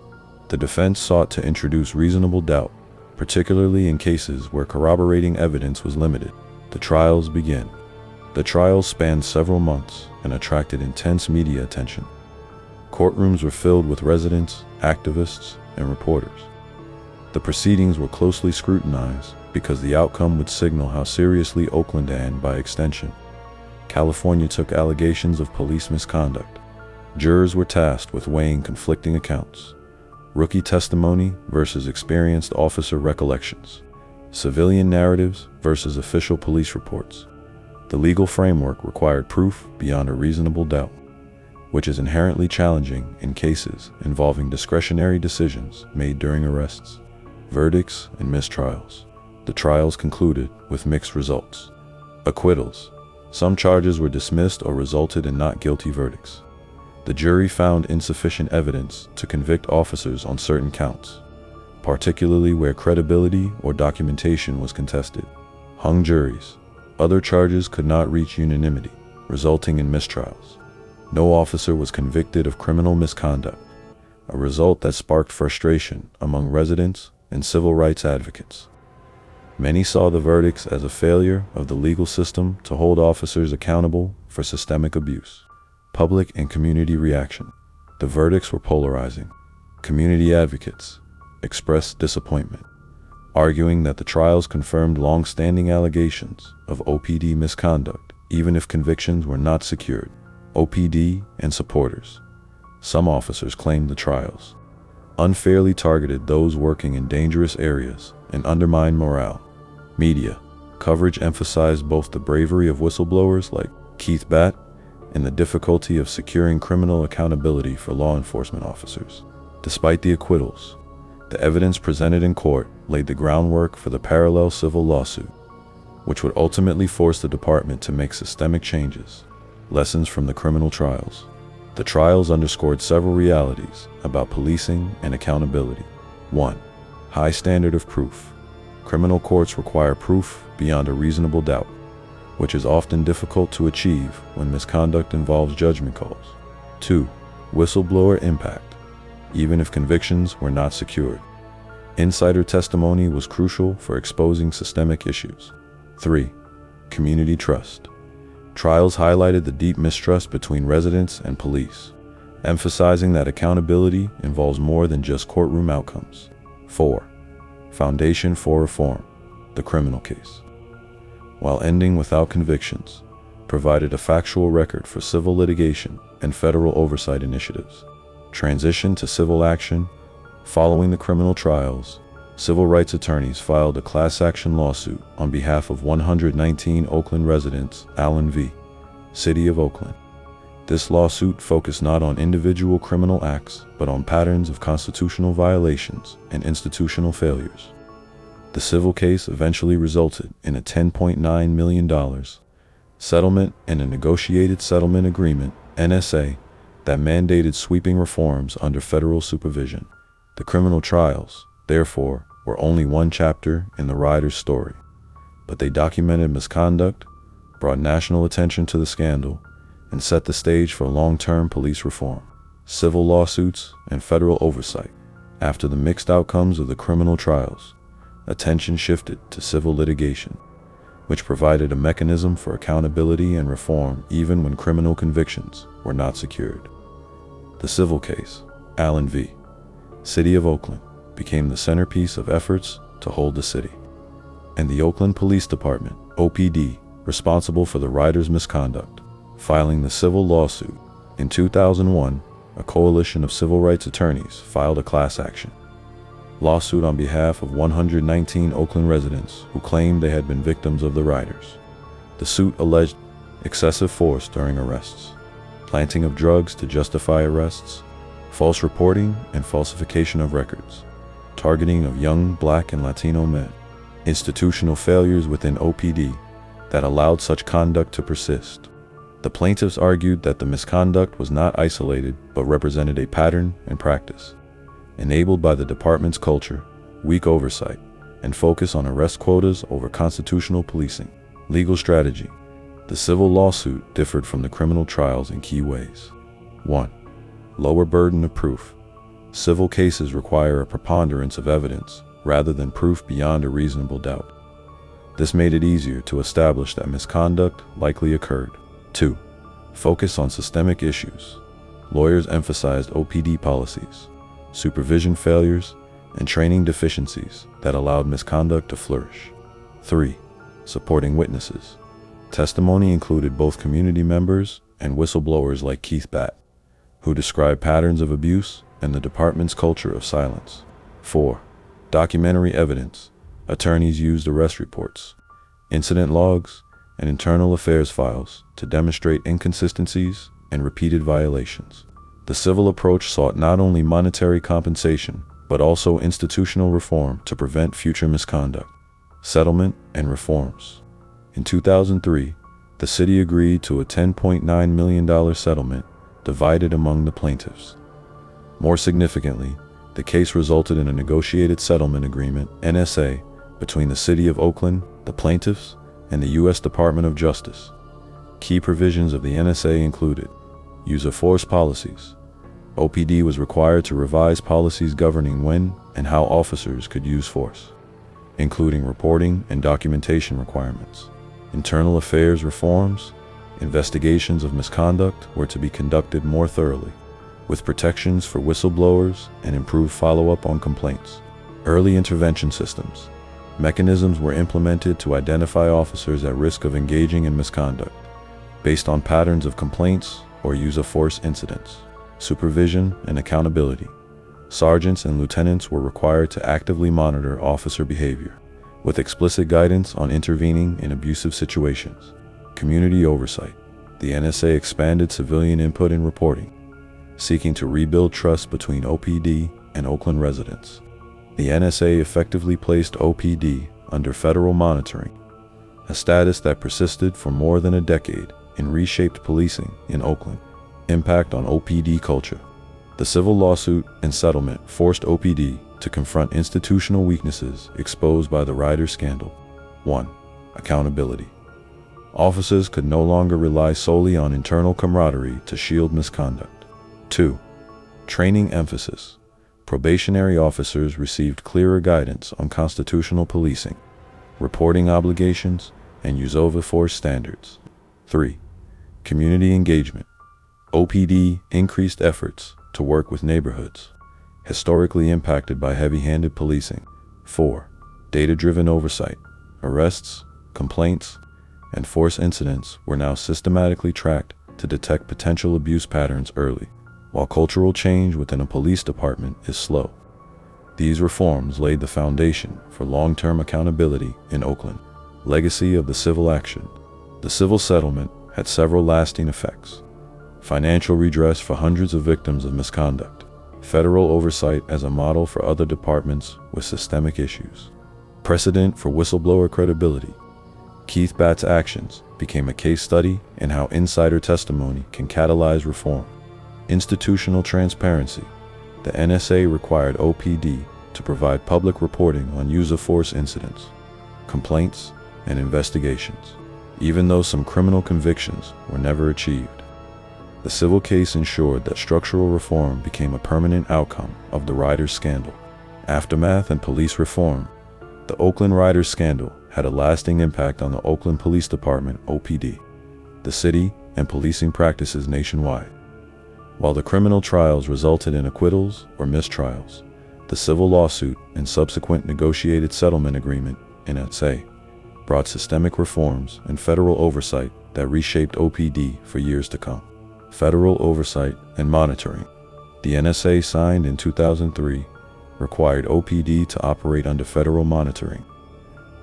The defense sought to introduce reasonable doubt, particularly in cases where corroborating evidence was limited. The trials began. The trials spanned several months and attracted intense media attention. Courtrooms were filled with residents, activists, and reporters. The proceedings were closely scrutinized because the outcome would signal how seriously Oakland and, by extension, California took allegations of police misconduct. Jurors were tasked with weighing conflicting accounts: rookie testimony versus experienced officer recollections, civilian narratives versus official police reports. The legal framework required proof beyond a reasonable doubt, which is inherently challenging in cases involving discretionary decisions made during arrests. Verdicts and mistrials. The trials concluded with mixed results. Acquittals. Some charges were dismissed or resulted in not guilty verdicts. The jury found insufficient evidence to convict officers on certain counts, particularly where credibility or documentation was contested. Hung juries. Other charges could not reach unanimity, resulting in mistrials. No officer was convicted of criminal misconduct, a result that sparked frustration among residents and civil rights advocates. Many saw the verdicts as a failure of the legal system to hold officers accountable for systemic abuse. Public and community reaction. The verdicts were polarizing. Community advocates expressed disappointment, arguing that the trials confirmed long-standing allegations of OPD misconduct, even if convictions were not secured. OPD and supporters. Some officers claimed the trials unfairly targeted those working in dangerous areas and undermined morale. Media coverage emphasized both the bravery of whistleblowers like Keith Batt and the difficulty of securing criminal accountability for law enforcement officers. Despite the acquittals, the evidence presented in court laid the groundwork for the parallel civil lawsuit, which would ultimately force the department to make systemic changes. Lessons from the criminal trials. The trials underscored several realities about policing and accountability. 1. High standard of proof. Criminal courts require proof beyond a reasonable doubt, which is often difficult to achieve when misconduct involves judgment calls. 2. Whistleblower impact, even if convictions were not secured. Insider testimony was crucial for exposing systemic issues. 3. Community trust. Trials highlighted the deep mistrust between residents and police, emphasizing that accountability involves more than just courtroom outcomes. 4. Foundation for reform. The criminal case, while ending without convictions, provided a factual record for civil litigation and federal oversight initiatives. Transition to civil action. Following the criminal trials, civil rights attorneys filed a class action lawsuit on behalf of 119 Oakland residents, Allen v. City of Oakland. This lawsuit focused not on individual criminal acts, but on patterns of constitutional violations and institutional failures. The civil case eventually resulted in a $10.9 million settlement and a negotiated settlement agreement, NSA, that mandated sweeping reforms under federal supervision. The criminal trials, therefore, were only one chapter in the Riders' story, but they documented misconduct, brought national attention to the scandal, and set the stage for long-term police reform. Civil lawsuits and federal oversight. After the mixed outcomes of the criminal trials, attention shifted to civil litigation, which provided a mechanism for accountability and reform even when criminal convictions were were not secured. The civil case, Allen v. City of Oakland, became the centerpiece of efforts to hold the city and the Oakland Police Department, OPD, responsible for the riders' misconduct, filing the civil lawsuit. In 2001, a coalition of civil rights attorneys filed a class action lawsuit on behalf of 119 Oakland residents who claimed they had been victims of the riders. The suit alleged excessive force during arrests, planting of drugs to justify arrests, false reporting and falsification of records, targeting of young Black and Latino men, institutional failures within OPD that allowed such conduct to persist. The plaintiffs argued that the misconduct was not isolated but represented a pattern and practice, enabled by the department's culture, weak oversight, and focus on arrest quotas over constitutional policing. Legal strategy. The civil lawsuit differed from the criminal trials in key ways. 1. Lower burden of proof. Civil cases require a preponderance of evidence rather than proof beyond a reasonable doubt. This made it easier to establish that misconduct likely occurred. 2. Focus on systemic issues. Lawyers emphasized OPD policies, supervision failures, and training deficiencies that allowed misconduct to flourish. 3. Supporting witnesses. Testimony included both community members and whistleblowers like Keith Batt, who described patterns of abuse and the department's culture of silence. 4. Documentary evidence. Attorneys used arrest reports, incident logs, and internal affairs files to demonstrate inconsistencies and repeated violations. The civil approach sought not only monetary compensation, but also institutional reform to prevent future misconduct. Settlement and reforms. In 2003, the city agreed to a $10.9 million settlement divided among the plaintiffs. More significantly, the case resulted in a negotiated settlement agreement, NSA, between the City of Oakland, the plaintiffs, and the U.S. Department of Justice. Key provisions of the NSA included use of force policies. OPD was required to revise policies governing when and how officers could use force, including reporting and documentation requirements. Internal affairs reforms. Investigations of misconduct were to be conducted more thoroughly, with protections for whistleblowers and improved follow-up on complaints. Early intervention systems. Mechanisms were implemented to identify officers at risk of engaging in misconduct, based on patterns of complaints or use of force incidents. Supervision and accountability. Sergeants and lieutenants were required to actively monitor officer behavior, with explicit guidance on intervening in abusive situations. Community oversight. The NSA expanded civilian input in reporting, seeking to rebuild trust between OPD and Oakland residents. The NSA effectively placed OPD under federal monitoring, a status that persisted for more than a decade and reshaped policing in Oakland. Impact on OPD culture. The civil lawsuit and settlement forced OPD to confront institutional weaknesses exposed by the Riders scandal. 1. Accountability. Officers could no longer rely solely on internal camaraderie to shield misconduct. 2. Training emphasis. Probationary officers received clearer guidance on constitutional policing, reporting obligations, and use of force standards. 3. Community engagement. OPD increased efforts to work with neighborhoods historically impacted by heavy-handed policing. 4. Data-driven oversight. Arrests, complaints, and force incidents were now systematically tracked to detect potential abuse patterns early. While cultural change within a police department is slow, these reforms laid the foundation for long-term accountability in Oakland. Legacy of the civil action. The civil settlement had several lasting effects. Financial redress for hundreds of victims of misconduct. Federal oversight as a model for other departments with systemic issues. Precedent for whistleblower credibility. Keith Batt's actions became a case study in how insider testimony can catalyze reform. Institutional transparency. The NSA required OPD to provide public reporting on use of force incidents, complaints, and investigations, even though some criminal convictions were never achieved. The civil case ensured that structural reform became a permanent outcome of the Riders scandal. Aftermath and police reform. The Oakland Riders scandal had a lasting impact on the Oakland Police Department, OPD, the city, and policing practices nationwide. While the criminal trials resulted in acquittals or mistrials, the civil lawsuit and subsequent negotiated settlement agreement, NSA, brought systemic reforms and federal oversight that reshaped OPD for years to come. Federal oversight and monitoring. The NSA, signed in 2003, required OPD to operate under federal monitoring.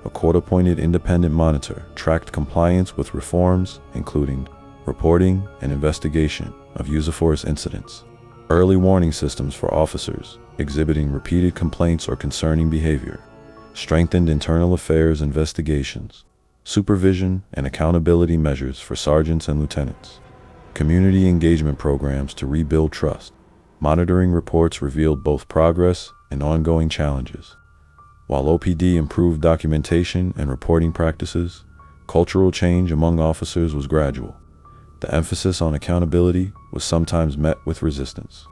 A court-appointed independent monitor tracked compliance with reforms, including reporting and investigation of use-of-force incidents, early warning systems for officers exhibiting repeated complaints or concerning behavior, strengthened internal affairs investigations, supervision and accountability measures for sergeants and lieutenants, community engagement programs to rebuild trust. Monitoring reports revealed both progress and ongoing challenges. While OPD improved documentation and reporting practices, cultural change among officers was gradual. The emphasis on accountability was sometimes met with resistance,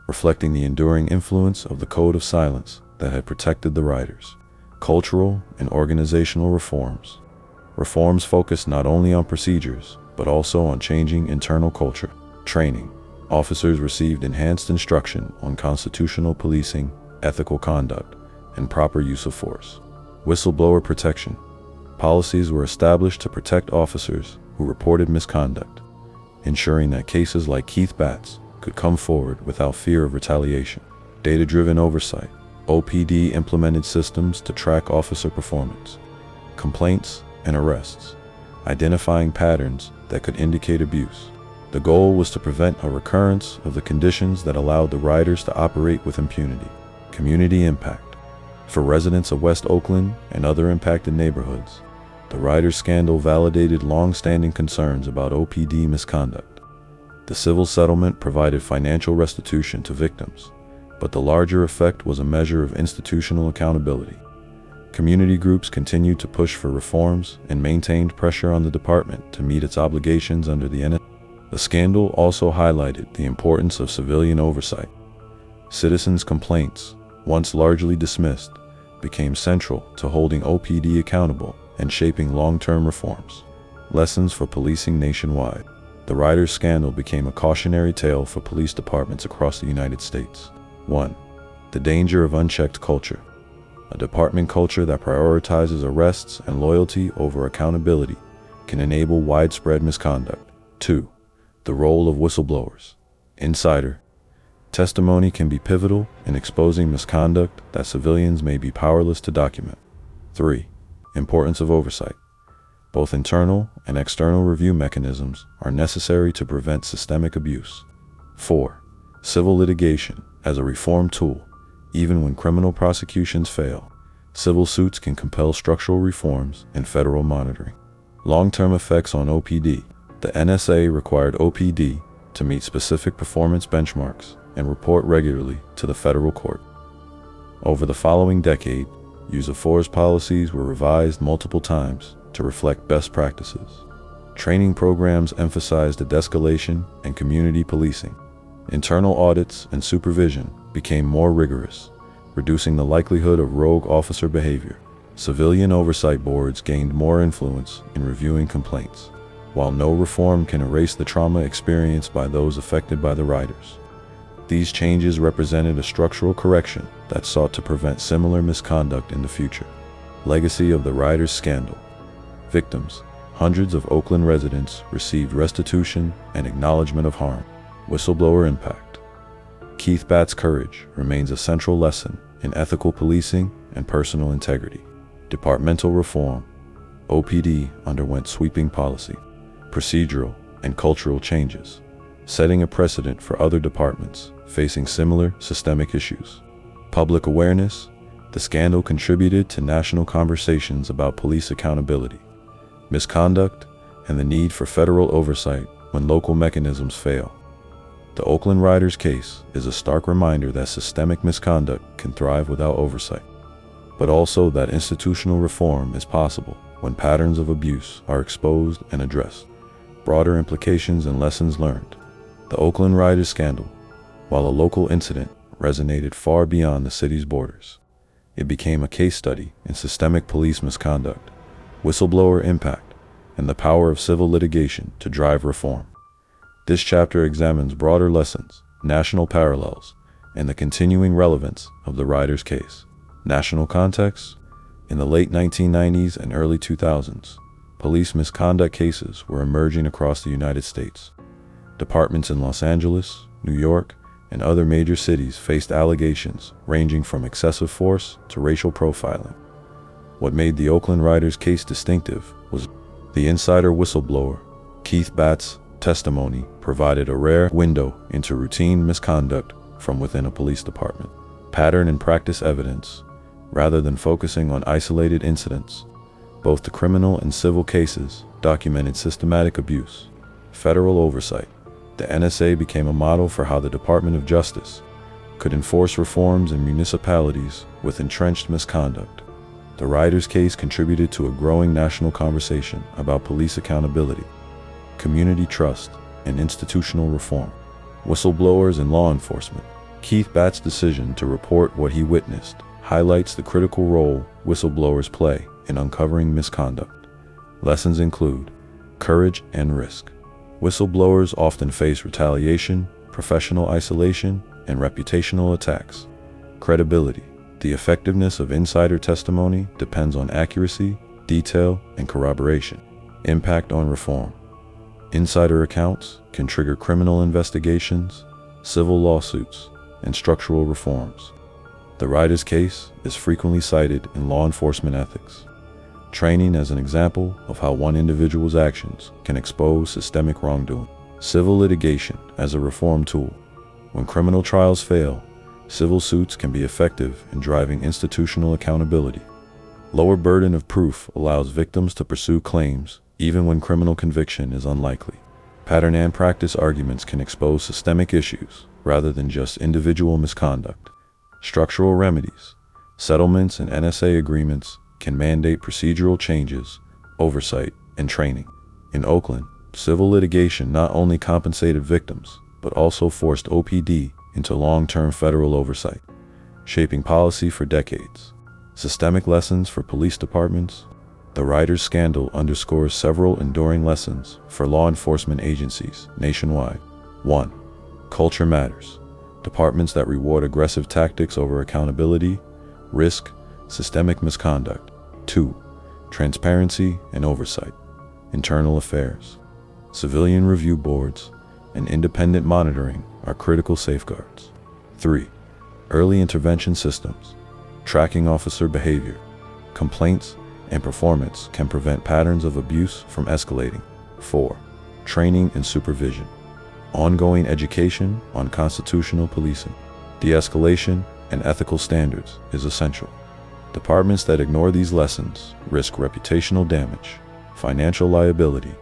reflecting the enduring influence of the code of silence that had protected the riders. Cultural and organizational reforms. Reforms focused not only on procedures, but also on changing internal culture. Training. Officers received enhanced instruction on constitutional policing, ethical conduct, and proper use of force. Whistleblower protection. Policies were established to protect officers who reported misconduct, ensuring that cases like Keith Batts could come forward without fear of retaliation. Data-driven oversight. OPD implemented systems to track officer performance, complaints, and arrests, identifying patterns that could indicate abuse. The goal was to prevent a recurrence of the conditions that allowed the riders to operate with impunity. Community impact. For residents of West Oakland and other impacted neighborhoods, the Riders scandal validated long-standing concerns about OPD misconduct. The civil settlement provided financial restitution to victims, but the larger effect was a measure of institutional accountability. Community groups continued to push for reforms and maintained pressure on the department to meet its obligations under the NSA. The scandal also highlighted the importance of civilian oversight. Citizens' complaints, once largely dismissed, became central to holding OPD accountable and shaping long-term reforms. Lessons for policing nationwide. The Riders scandal became a cautionary tale for police departments across the United States. 1. The danger of unchecked culture. A department culture that prioritizes arrests and loyalty over accountability can enable widespread misconduct. 2. The role of whistleblowers. Insider testimony can be pivotal in exposing misconduct that civilians may be powerless to document. 3. Importance of oversight. Both internal and external review mechanisms are necessary to prevent systemic abuse. 4. Civil litigation as a reform tool. Even when criminal prosecutions fail, civil suits can compel structural reforms and federal monitoring. Long-term effects on OPD. The NSA required OPD to meet specific performance benchmarks and report regularly to the federal court. Over the following decade, use-of-force policies were revised multiple times to reflect best practices. Training programs emphasized de-escalation and community policing. Internal audits and supervision became more rigorous, reducing the likelihood of rogue officer behavior. Civilian oversight boards gained more influence in reviewing complaints. While no reform can erase the trauma experienced by those affected by the Riders, these changes represented a structural correction that sought to prevent similar misconduct in the future. Legacy of the Riders scandal. Victims. Hundreds of Oakland residents received restitution and acknowledgement of harm. Whistleblower impact. Keith Batts' courage remains a central lesson in ethical policing and personal integrity. Departmental reform. OPD underwent sweeping policy, procedural, and cultural changes, setting a precedent for other departments facing similar systemic issues. Public awareness. The scandal contributed to national conversations about police accountability, misconduct, and the need for federal oversight when local mechanisms fail. The Oakland Riders case is a stark reminder that systemic misconduct can thrive without oversight, but also that institutional reform is possible when patterns of abuse are exposed and addressed. Broader implications and lessons learned. The Oakland Riders scandal, while a local incident, resonated far beyond the city's borders. It became a case study in systemic police misconduct, whistleblower impact, and the power of civil litigation to drive reform. This chapter examines broader lessons, national parallels, and the continuing relevance of the Riders case. National context: in the late 1990s and early 2000s, police misconduct cases were emerging across the United States. Departments in Los Angeles, New York, and other major cities faced allegations ranging from excessive force to racial profiling. What made the Oakland Riders case distinctive was the insider whistleblower, Keith Batt's testimony provided a rare window into routine misconduct from within a police department. Pattern and practice evidence, rather than focusing on isolated incidents. Both the criminal and civil cases documented systematic abuse. Federal oversight. The NSA became a model for how the Department of Justice could enforce reforms in municipalities with entrenched misconduct. The Riders case contributed to a growing national conversation about police accountability, community trust, and institutional reform. Whistleblowers in law enforcement. Keith Batt's decision to report what he witnessed highlights the critical role whistleblowers play in uncovering misconduct. Lessons include courage and risk. Whistleblowers often face retaliation, professional isolation, and reputational attacks. Credibility. The effectiveness of insider testimony depends on accuracy, detail, and corroboration. Impact on reform. Insider accounts can trigger criminal investigations, civil lawsuits, and structural reforms. The Riders case is frequently cited in law enforcement ethics, training as an example of how one individual's actions can expose systemic wrongdoing. Civil litigation as a reform tool. When criminal trials fail, civil suits can be effective in driving institutional accountability. Lower burden of proof allows victims to pursue claims even when criminal conviction is unlikely. Pattern and practice arguments can expose systemic issues rather than just individual misconduct. Structural remedies. Settlements and NSA agreements can mandate procedural changes, oversight, and training. In Oakland, civil litigation not only compensated victims, but also forced OPD into long-term federal oversight, shaping policy for decades. Systemic lessons for police departments. The Riders scandal underscores several enduring lessons for law enforcement agencies nationwide. 1. Culture matters. Departments that reward aggressive tactics over accountability, risk systemic misconduct. 2. Transparency and oversight. Internal affairs. Civilian review boards and independent monitoring are critical safeguards. 3. Early intervention systems. Tracking officer behavior, complaints, and performance can prevent patterns of abuse from escalating. 4. Training and supervision. Ongoing education on constitutional policing, de-escalation, and ethical standards is essential. Departments that ignore these lessons risk reputational damage, financial liability,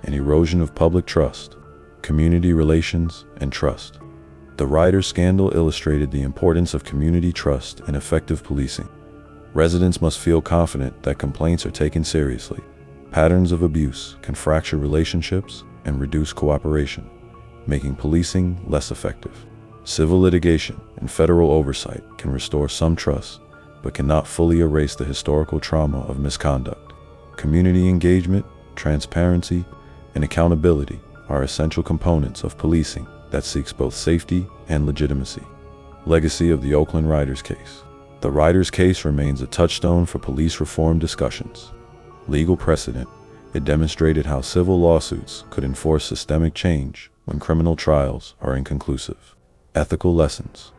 and erosion of public trust, community relations, and trust. The Riders scandal illustrated the importance of community trust and effective policing. Residents must feel confident that complaints are taken seriously. Patterns of abuse can fracture relationships and reduce cooperation, making policing less effective. Civil litigation and federal oversight can restore some trust, but cannot fully erase the historical trauma of misconduct. Community engagement, transparency, and accountability are essential components of policing that seeks both safety and legitimacy. Legacy of the Oakland Riders case. The Riders case remains a touchstone for police reform discussions. Legal precedent, it demonstrated how civil lawsuits could enforce systemic change when criminal trials are inconclusive. Ethical lessons,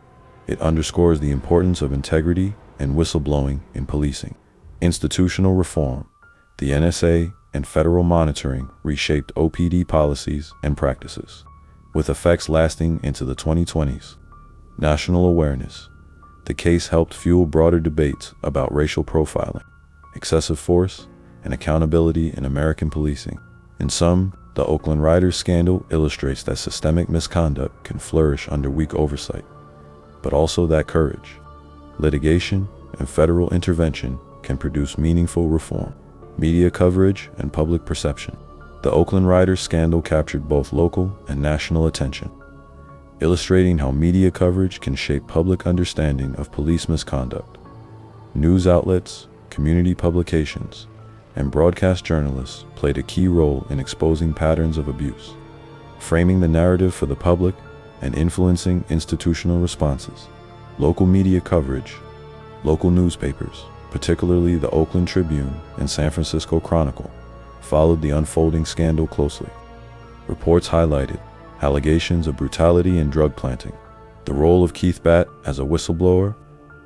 it underscores the importance of integrity and whistleblowing in policing. Institutional reform, the NSA and federal monitoring reshaped OPD policies and practices, with effects lasting into the 2020s. National awareness, the case helped fuel broader debates about racial profiling, excessive force, and accountability in American policing. In sum, the Oakland Riders scandal illustrates that systemic misconduct can flourish under weak oversight, but also that courage, litigation, and federal intervention can produce meaningful reform. Media coverage and public perception. The Oakland Riders scandal captured both local and national attention, illustrating how media coverage can shape public understanding of police misconduct. News outlets, community publications, and broadcast journalists played a key role in exposing patterns of abuse. framing the narrative for the public and influencing institutional responses. Local media coverage. Local newspapers, particularly the Oakland Tribune and San Francisco Chronicle, followed the unfolding scandal closely. Reports highlighted allegations of brutality and drug planting, the role of Keith Batt as a whistleblower,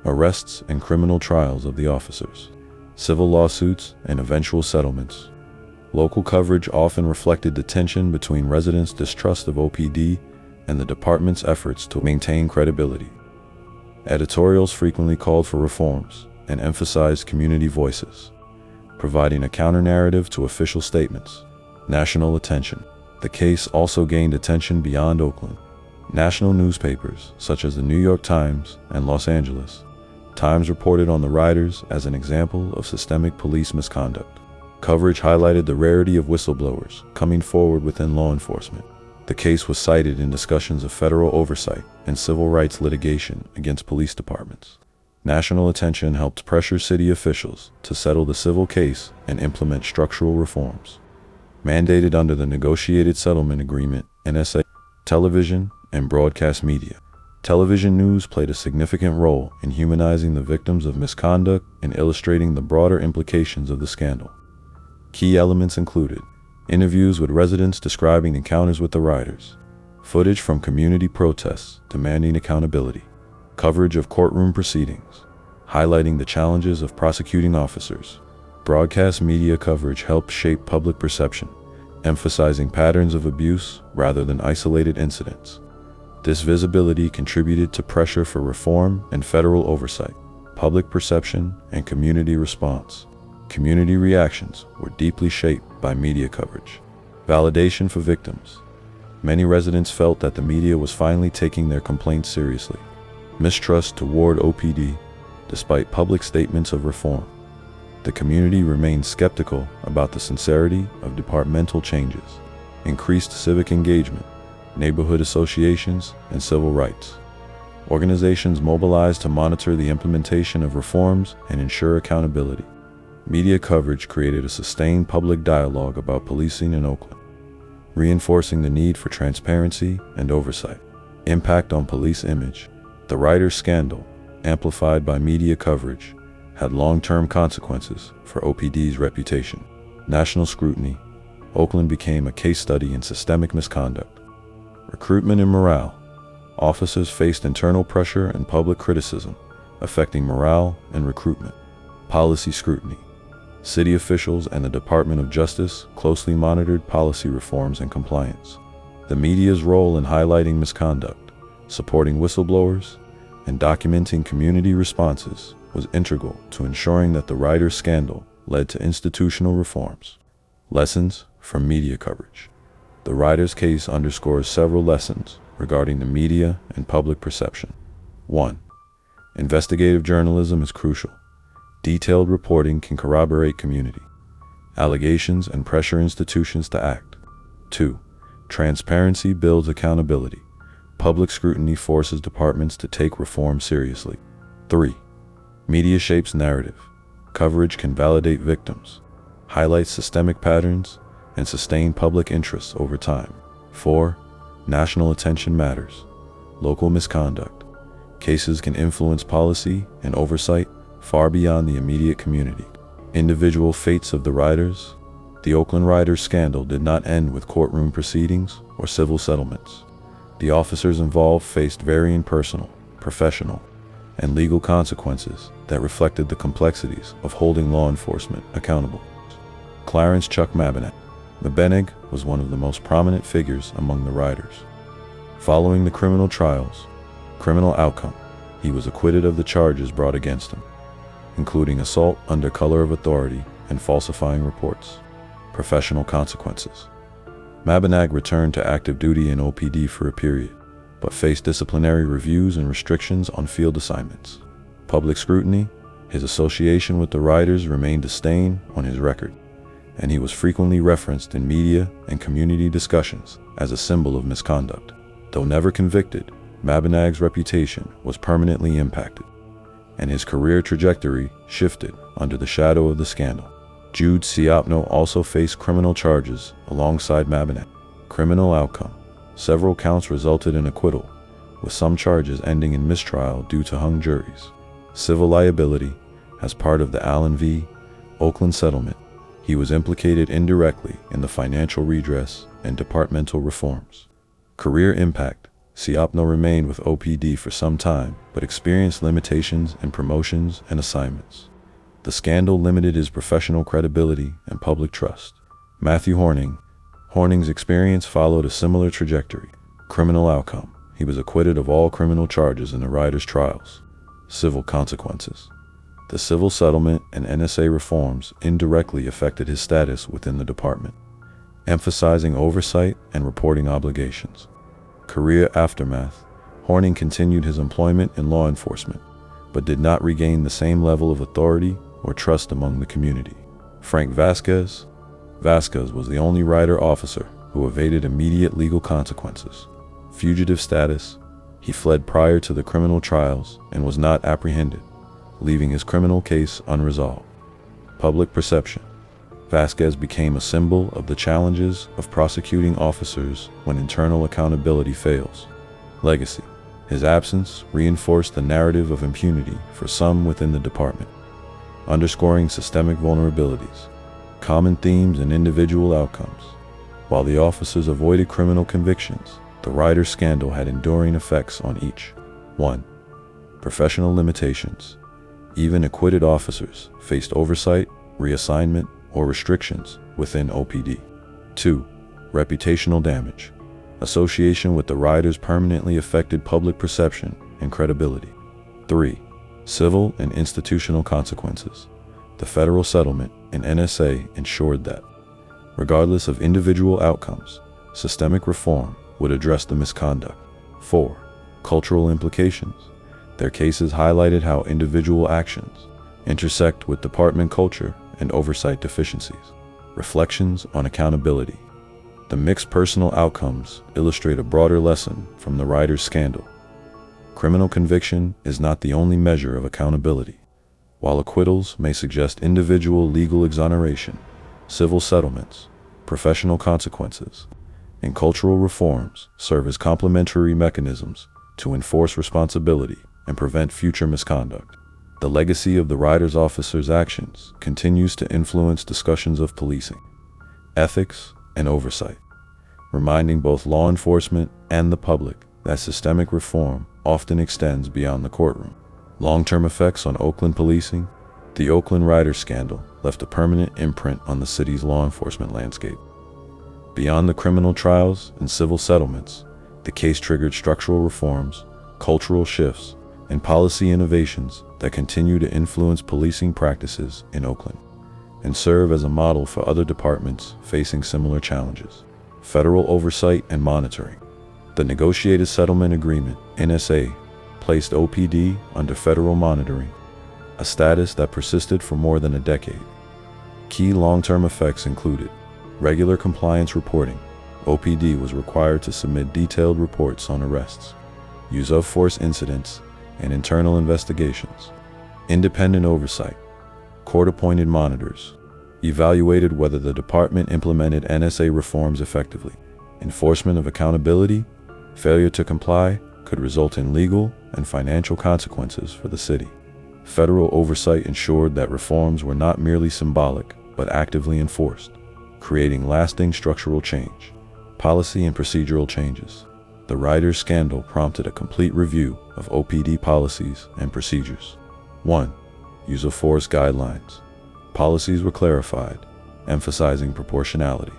arrests and criminal trials of the officers, civil lawsuits and eventual settlements. Local coverage often reflected the tension between residents' distrust of OPD and the department's efforts to maintain credibility. Editorials frequently called for reforms and emphasized community voices, providing a counter-narrative to official statements. National attention. The case also gained attention beyond Oakland. National newspapers, such as the New York Times and Los Angeles Times, reported on the Riders as an example of systemic police misconduct. Coverage highlighted the rarity of whistleblowers coming forward within law enforcement. The case was cited in discussions of federal oversight and civil rights litigation against police departments. National attention helped pressure city officials to settle the civil case and implement structural reforms mandated under the Negotiated Settlement Agreement, NSA. Television and broadcast media. Television news played a significant role in humanizing the victims of misconduct and illustrating the broader implications of the scandal. Key elements included interviews with residents describing encounters with the Riders, footage from community protests demanding accountability, coverage of courtroom proceedings, highlighting the challenges of prosecuting officers. Broadcast media coverage helped shape public perception, emphasizing patterns of abuse rather than isolated incidents. This visibility contributed to pressure for reform and federal oversight. Public perception and community response. Community reactions were deeply shaped by media coverage. Validation for victims. Many residents felt that the media was finally taking their complaints seriously. Mistrust toward OPD, despite public statements of reform. The community remained skeptical about the sincerity of departmental changes. Increased civic engagement, neighborhood associations, and civil rights. Organizations mobilized to monitor the implementation of reforms and ensure accountability. Media coverage created a sustained public dialogue about policing in Oakland, reinforcing the need for transparency and oversight. Impact on police image. The Riders scandal, amplified by media coverage, had long-term consequences for OPD's reputation. National scrutiny. Oakland became a case study in systemic misconduct. Recruitment and morale. Officers faced internal pressure and public criticism, affecting morale and recruitment. Policy scrutiny. City officials and the Department of Justice closely monitored policy reforms and compliance. The media's role in highlighting misconduct, supporting whistleblowers, and documenting community responses was integral to ensuring that the Riders scandal led to institutional reforms. Lessons from media coverage. The Riders case underscores several lessons regarding the media and public perception. 1. Investigative journalism is crucial. Detailed reporting can corroborate community allegations and pressure institutions to act. 2. Transparency builds accountability. Public scrutiny forces departments to take reform seriously. 3. Media shapes narrative. Coverage can validate victims, highlight systemic patterns, and sustain public interest over time. 4. National attention matters. Local misconduct. Cases can influence policy and oversight far beyond the immediate community. Individual fates of the Riders. The Oakland Riders scandal did not end with courtroom proceedings or civil settlements. The officers involved faced varying personal, professional, and legal consequences that reflected the complexities of holding law enforcement accountable. Clarence Chuck Mabenag. Mabenag was one of the most prominent figures among the Riders. Following the criminal outcome, he was acquitted of the charges brought against him, including assault under color of authority and falsifying reports. Professional consequences. Mabenag returned to active duty in OPD for a period, but faced disciplinary reviews and restrictions on field assignments. Public scrutiny. His association with the Riders remained a stain on his record, and he was frequently referenced in media and community discussions as a symbol of misconduct. Though never convicted, Mabenag's reputation was permanently impacted, and his career trajectory shifted under the shadow of the scandal. Jude Siopno also faced criminal charges alongside Mabenag. Criminal outcome. Several counts resulted in acquittal, with some charges ending in mistrial due to hung juries. Civil liability. As part of the Allen v. Oakland settlement, he was implicated indirectly in the financial redress and departmental reforms. Career impact. Siopno remained with OPD for some time, but experienced limitations in promotions and assignments. The scandal limited his professional credibility and public trust. Matthew Horning. Horning's experience followed a similar trajectory. Criminal outcome. He was acquitted of all criminal charges in the Riders' trials. Civil consequences. The civil settlement and NSA reforms indirectly affected his status within the department, emphasizing oversight and reporting obligations. Career aftermath. Horning continued his employment in law enforcement, but did not regain the same level of authority or trust among the community. Frank Vasquez. Vasquez was the only Rider officer who evaded immediate legal consequences. Fugitive status. He fled prior to the criminal trials and was not apprehended, leaving his criminal case unresolved. Public perception. Vasquez became a symbol of the challenges of prosecuting officers when internal accountability fails. Legacy. His absence reinforced the narrative of impunity for some within the department, underscoring systemic vulnerabilities, common themes, and individual outcomes. While the officers avoided criminal convictions, the Riders scandal had enduring effects on each. 1. Professional limitations. Even acquitted officers faced oversight, reassignment, or restrictions within OPD. 2. Reputational damage. Association with the Riders permanently affected public perception and credibility. 3. Civil and institutional consequences. The federal settlement and NSA ensured that, regardless of individual outcomes, systemic reform would address the misconduct. 4. Cultural implications. Their cases highlighted how individual actions intersect with department culture and oversight deficiencies. Reflections on accountability. The mixed personal outcomes illustrate a broader lesson from the Riders scandal. Criminal conviction is not the only measure of accountability. While acquittals may suggest individual legal exoneration, civil settlements, professional consequences, and cultural reforms serve as complementary mechanisms to enforce responsibility and prevent future misconduct. The legacy of the Riders officers' actions continues to influence discussions of policing, ethics, and oversight, reminding both law enforcement and the public that systemic reform often extends beyond the courtroom. Long-term effects on Oakland policing. The Oakland Riders scandal left a permanent imprint on the city's law enforcement landscape. Beyond the criminal trials and civil settlements, the case triggered structural reforms, cultural shifts, and policy innovations that continue to influence policing practices in Oakland and serve as a model for other departments facing similar challenges. Federal oversight and monitoring. The negotiated settlement agreement, NSA, placed OPD under federal monitoring, a status that persisted for more than a decade. Key long-term effects included regular compliance reporting. OPD was required to submit detailed reports on arrests, use of force incidents, and internal investigations. Independent oversight. Court-appointed monitors evaluated whether the department implemented NSA reforms effectively. Enforcement of accountability. Failure to comply could result in legal and financial consequences for the city. Federal oversight ensured that reforms were not merely symbolic, but actively enforced, creating lasting structural change. Policy and procedural changes. The Riders scandal prompted a complete review of OPD policies and procedures. 1. Use of force guidelines. Policies were clarified, emphasizing proportionality,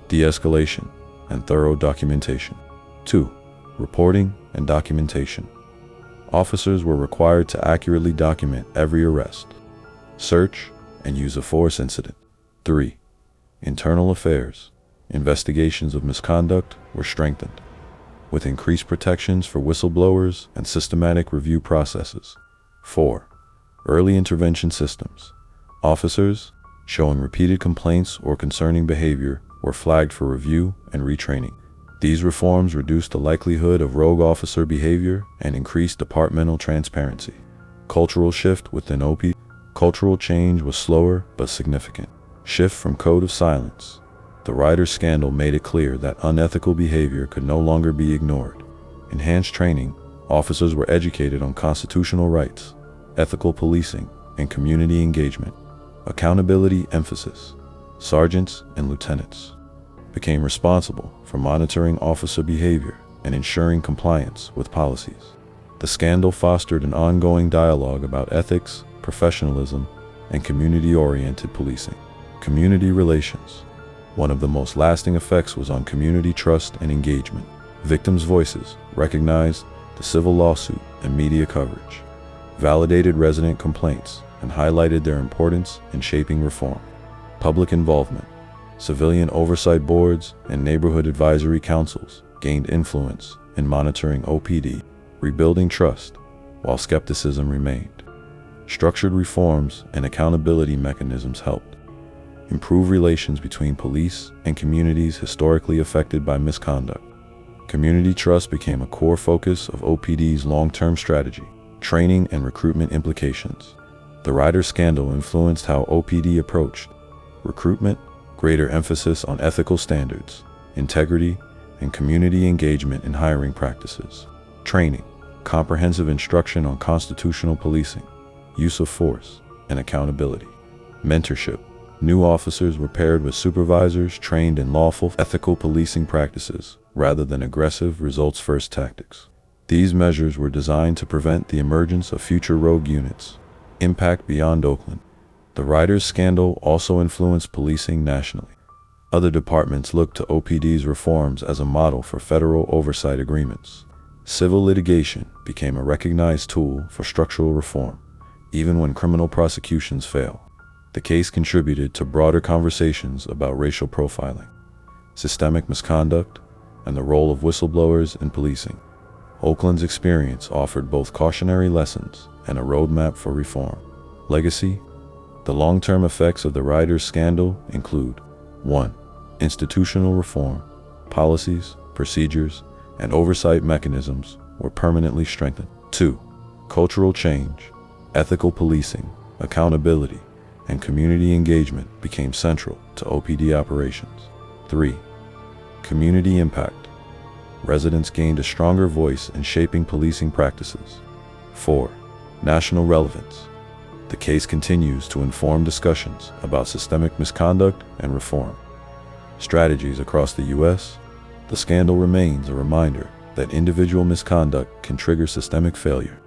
de-escalation, and thorough documentation. 2. Reporting and documentation. Officers were required to accurately document every arrest, search, and use of force incident. 3. Internal affairs. Investigations of misconduct were strengthened, with increased protections for whistleblowers and systematic review processes. 4. Early intervention systems. Officers showing repeated complaints or concerning behavior were flagged for review and retraining. These reforms reduced the likelihood of rogue officer behavior and increased departmental transparency. Cultural shift within OP. Cultural change was slower but significant. Shift from code of silence The Riders scandal made it clear that unethical behavior could no longer be ignored. Enhanced training, officers were educated on constitutional rights, ethical policing, and community engagement. Accountability emphasis. Sergeants and lieutenants became responsible for monitoring officer behavior and ensuring compliance with policies. The scandal fostered an ongoing dialogue about ethics, professionalism, and community-oriented policing. Community relations. One of the most lasting effects was on community trust and engagement. Victims' voices recognized the civil lawsuit and media coverage, validated resident complaints, and highlighted their importance in shaping reform. Public involvement. Civilian oversight boards and neighborhood advisory councils gained influence in monitoring OPD, rebuilding trust, while skepticism remained. Structured reforms and accountability mechanisms helped improve relations between police and communities historically affected by misconduct. Community trust became a core focus of OPD's long-term strategy. Training and recruitment implications. The Riders scandal influenced how OPD approached recruitment, greater emphasis on ethical standards, integrity, and community engagement in hiring practices. Training, comprehensive instruction on constitutional policing, use of force, and accountability. Mentorship. New officers were paired with supervisors trained in lawful, ethical policing practices rather than aggressive, results-first tactics. These measures were designed to prevent the emergence of future rogue units. Impact beyond Oakland. The Riders scandal also influenced policing nationally. Other departments looked to OPD's reforms as a model for federal oversight agreements. Civil litigation became a recognized tool for structural reform, even when criminal prosecutions fail. The case contributed to broader conversations about racial profiling, systemic misconduct, and the role of whistleblowers in policing. Oakland's experience offered both cautionary lessons and a roadmap for reform. Legacy. The long-term effects of the Riders scandal include 1. Institutional reform. Policies, procedures, and oversight mechanisms were permanently strengthened. 2. Cultural change. Ethical policing, accountability, and community engagement became central to OPD operations. 3. Community impact. Residents gained a stronger voice in shaping policing practices. 4. National relevance. The case continues to inform discussions about systemic misconduct and reform strategies across the U.S. The scandal remains a reminder that individual misconduct can trigger systemic failure,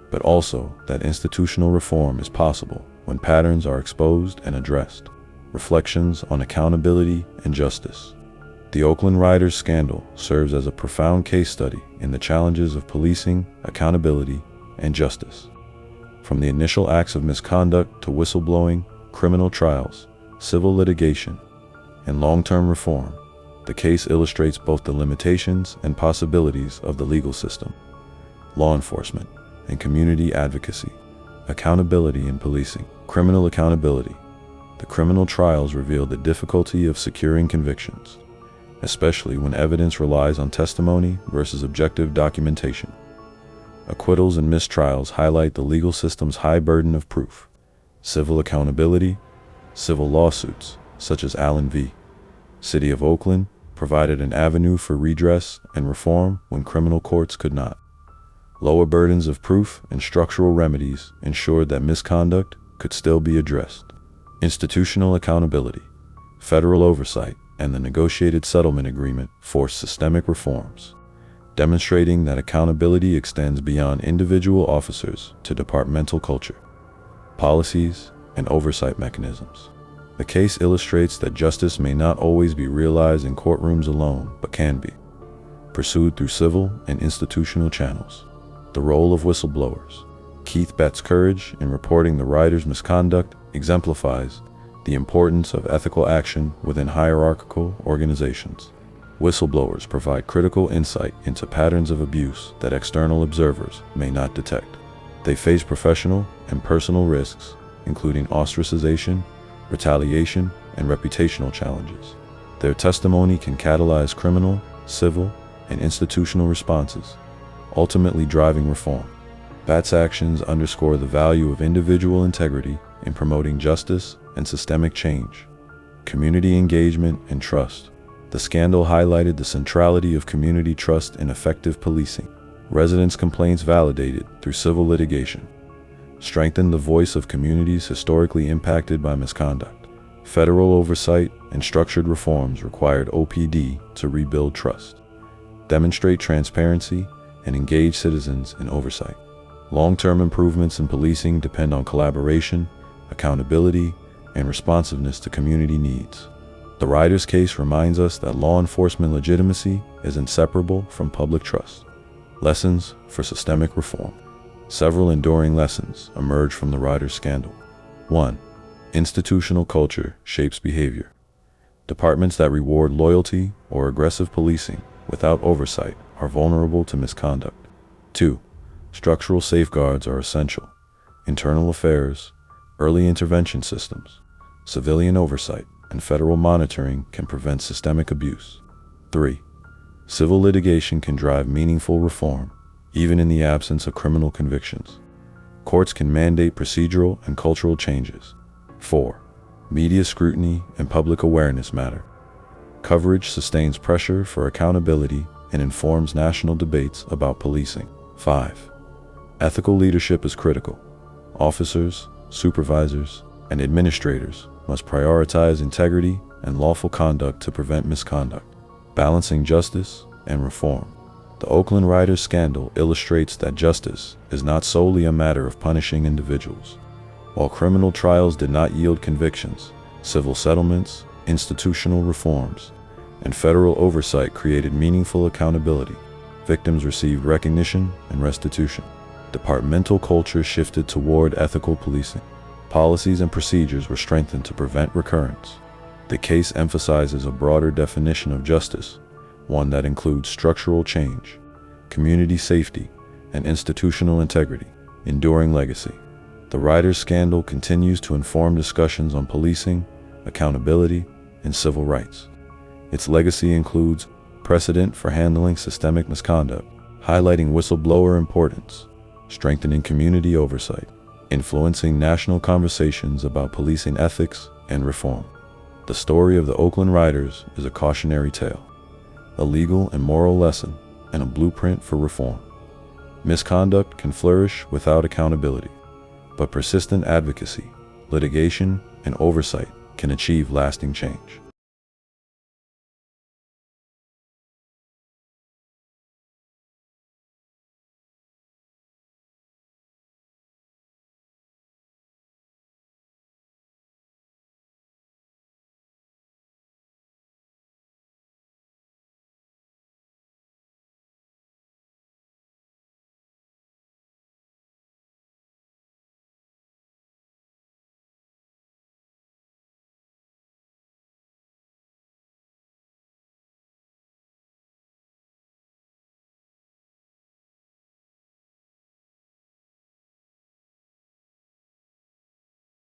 but also that institutional reform is possible when patterns are exposed and addressed. Reflections on accountability and justice. The Oakland Riders scandal serves as a profound case study in the challenges of policing, accountability, and justice. From the initial acts of misconduct to whistleblowing, criminal trials, civil litigation, and long-term reform, the case illustrates both the limitations and possibilities of the legal system, law enforcement, and community advocacy. Accountability in policing. Criminal accountability. The criminal trials reveal the difficulty of securing convictions, especially when evidence relies on testimony versus objective documentation. Acquittals and mistrials highlight the legal system's high burden of proof. Civil accountability. Civil lawsuits, such as Allen v. City of Oakland, provided an avenue for redress and reform when criminal courts could not. Lower burdens of proof and structural remedies ensured that misconduct could still be addressed. Institutional accountability. Federal oversight and the negotiated settlement agreement forced systemic reforms, demonstrating that accountability extends beyond individual officers to departmental culture, policies, and oversight mechanisms. The case illustrates that justice may not always be realized in courtrooms alone, but can be pursued through civil and institutional channels. The role of whistleblowers. Keith Bett's courage in reporting the Riders' misconduct exemplifies the importance of ethical action within hierarchical organizations. Whistleblowers provide critical insight into patterns of abuse that external observers may not detect. They face professional and personal risks, including ostracization, retaliation, and reputational challenges. Their testimony can catalyze criminal, civil, and institutional responses, ultimately driving reform. Bett's actions underscore the value of individual integrity in promoting justice and systemic change. Community engagement and trust. The scandal highlighted the centrality of community trust in effective policing. Residents' complaints validated through civil litigation. Strengthened the voice of communities historically impacted by misconduct. Federal oversight and structured reforms required OPD to rebuild trust. Demonstrate transparency and engage citizens in oversight. Long-term improvements in policing depend on collaboration, accountability, and responsiveness to community needs. The Riders case reminds us that law enforcement legitimacy is inseparable from public trust. Lessons for systemic reform. Several enduring lessons emerge from the Riders scandal. 1. Institutional culture shapes behavior. Departments that reward loyalty or aggressive policing without oversight are vulnerable to misconduct. 2. Structural safeguards are essential. Internal affairs, early intervention systems, civilian oversight, and federal monitoring can prevent systemic abuse. 3. Civil litigation can drive meaningful reform, even in the absence of criminal convictions. Courts can mandate procedural and cultural changes. 4. Media scrutiny and public awareness matter. Coverage sustains pressure for accountability and informs national debates about policing. 5. Ethical leadership is critical. Officers, supervisors, and administrators must prioritize integrity and lawful conduct to prevent misconduct. Balancing justice and reform. The Oakland Riders scandal illustrates that justice is not solely a matter of punishing individuals. While criminal trials did not yield convictions, civil settlements, institutional reforms, and federal oversight created meaningful accountability. Victims received recognition and restitution. Departmental culture shifted toward ethical policing. Policies and procedures were strengthened to prevent recurrence. The case emphasizes a broader definition of justice, one that includes structural change, community safety, and institutional integrity. Enduring legacy. The Riders scandal continues to inform discussions on policing, accountability, and civil rights. Its legacy includes precedent for handling systemic misconduct, highlighting whistleblower importance, strengthening community oversight, influencing national conversations about policing ethics and reform. The story of the Oakland Riders is a cautionary tale, a legal and moral lesson, and a blueprint for reform. Misconduct can flourish without accountability, but persistent advocacy, litigation, and oversight can achieve lasting change.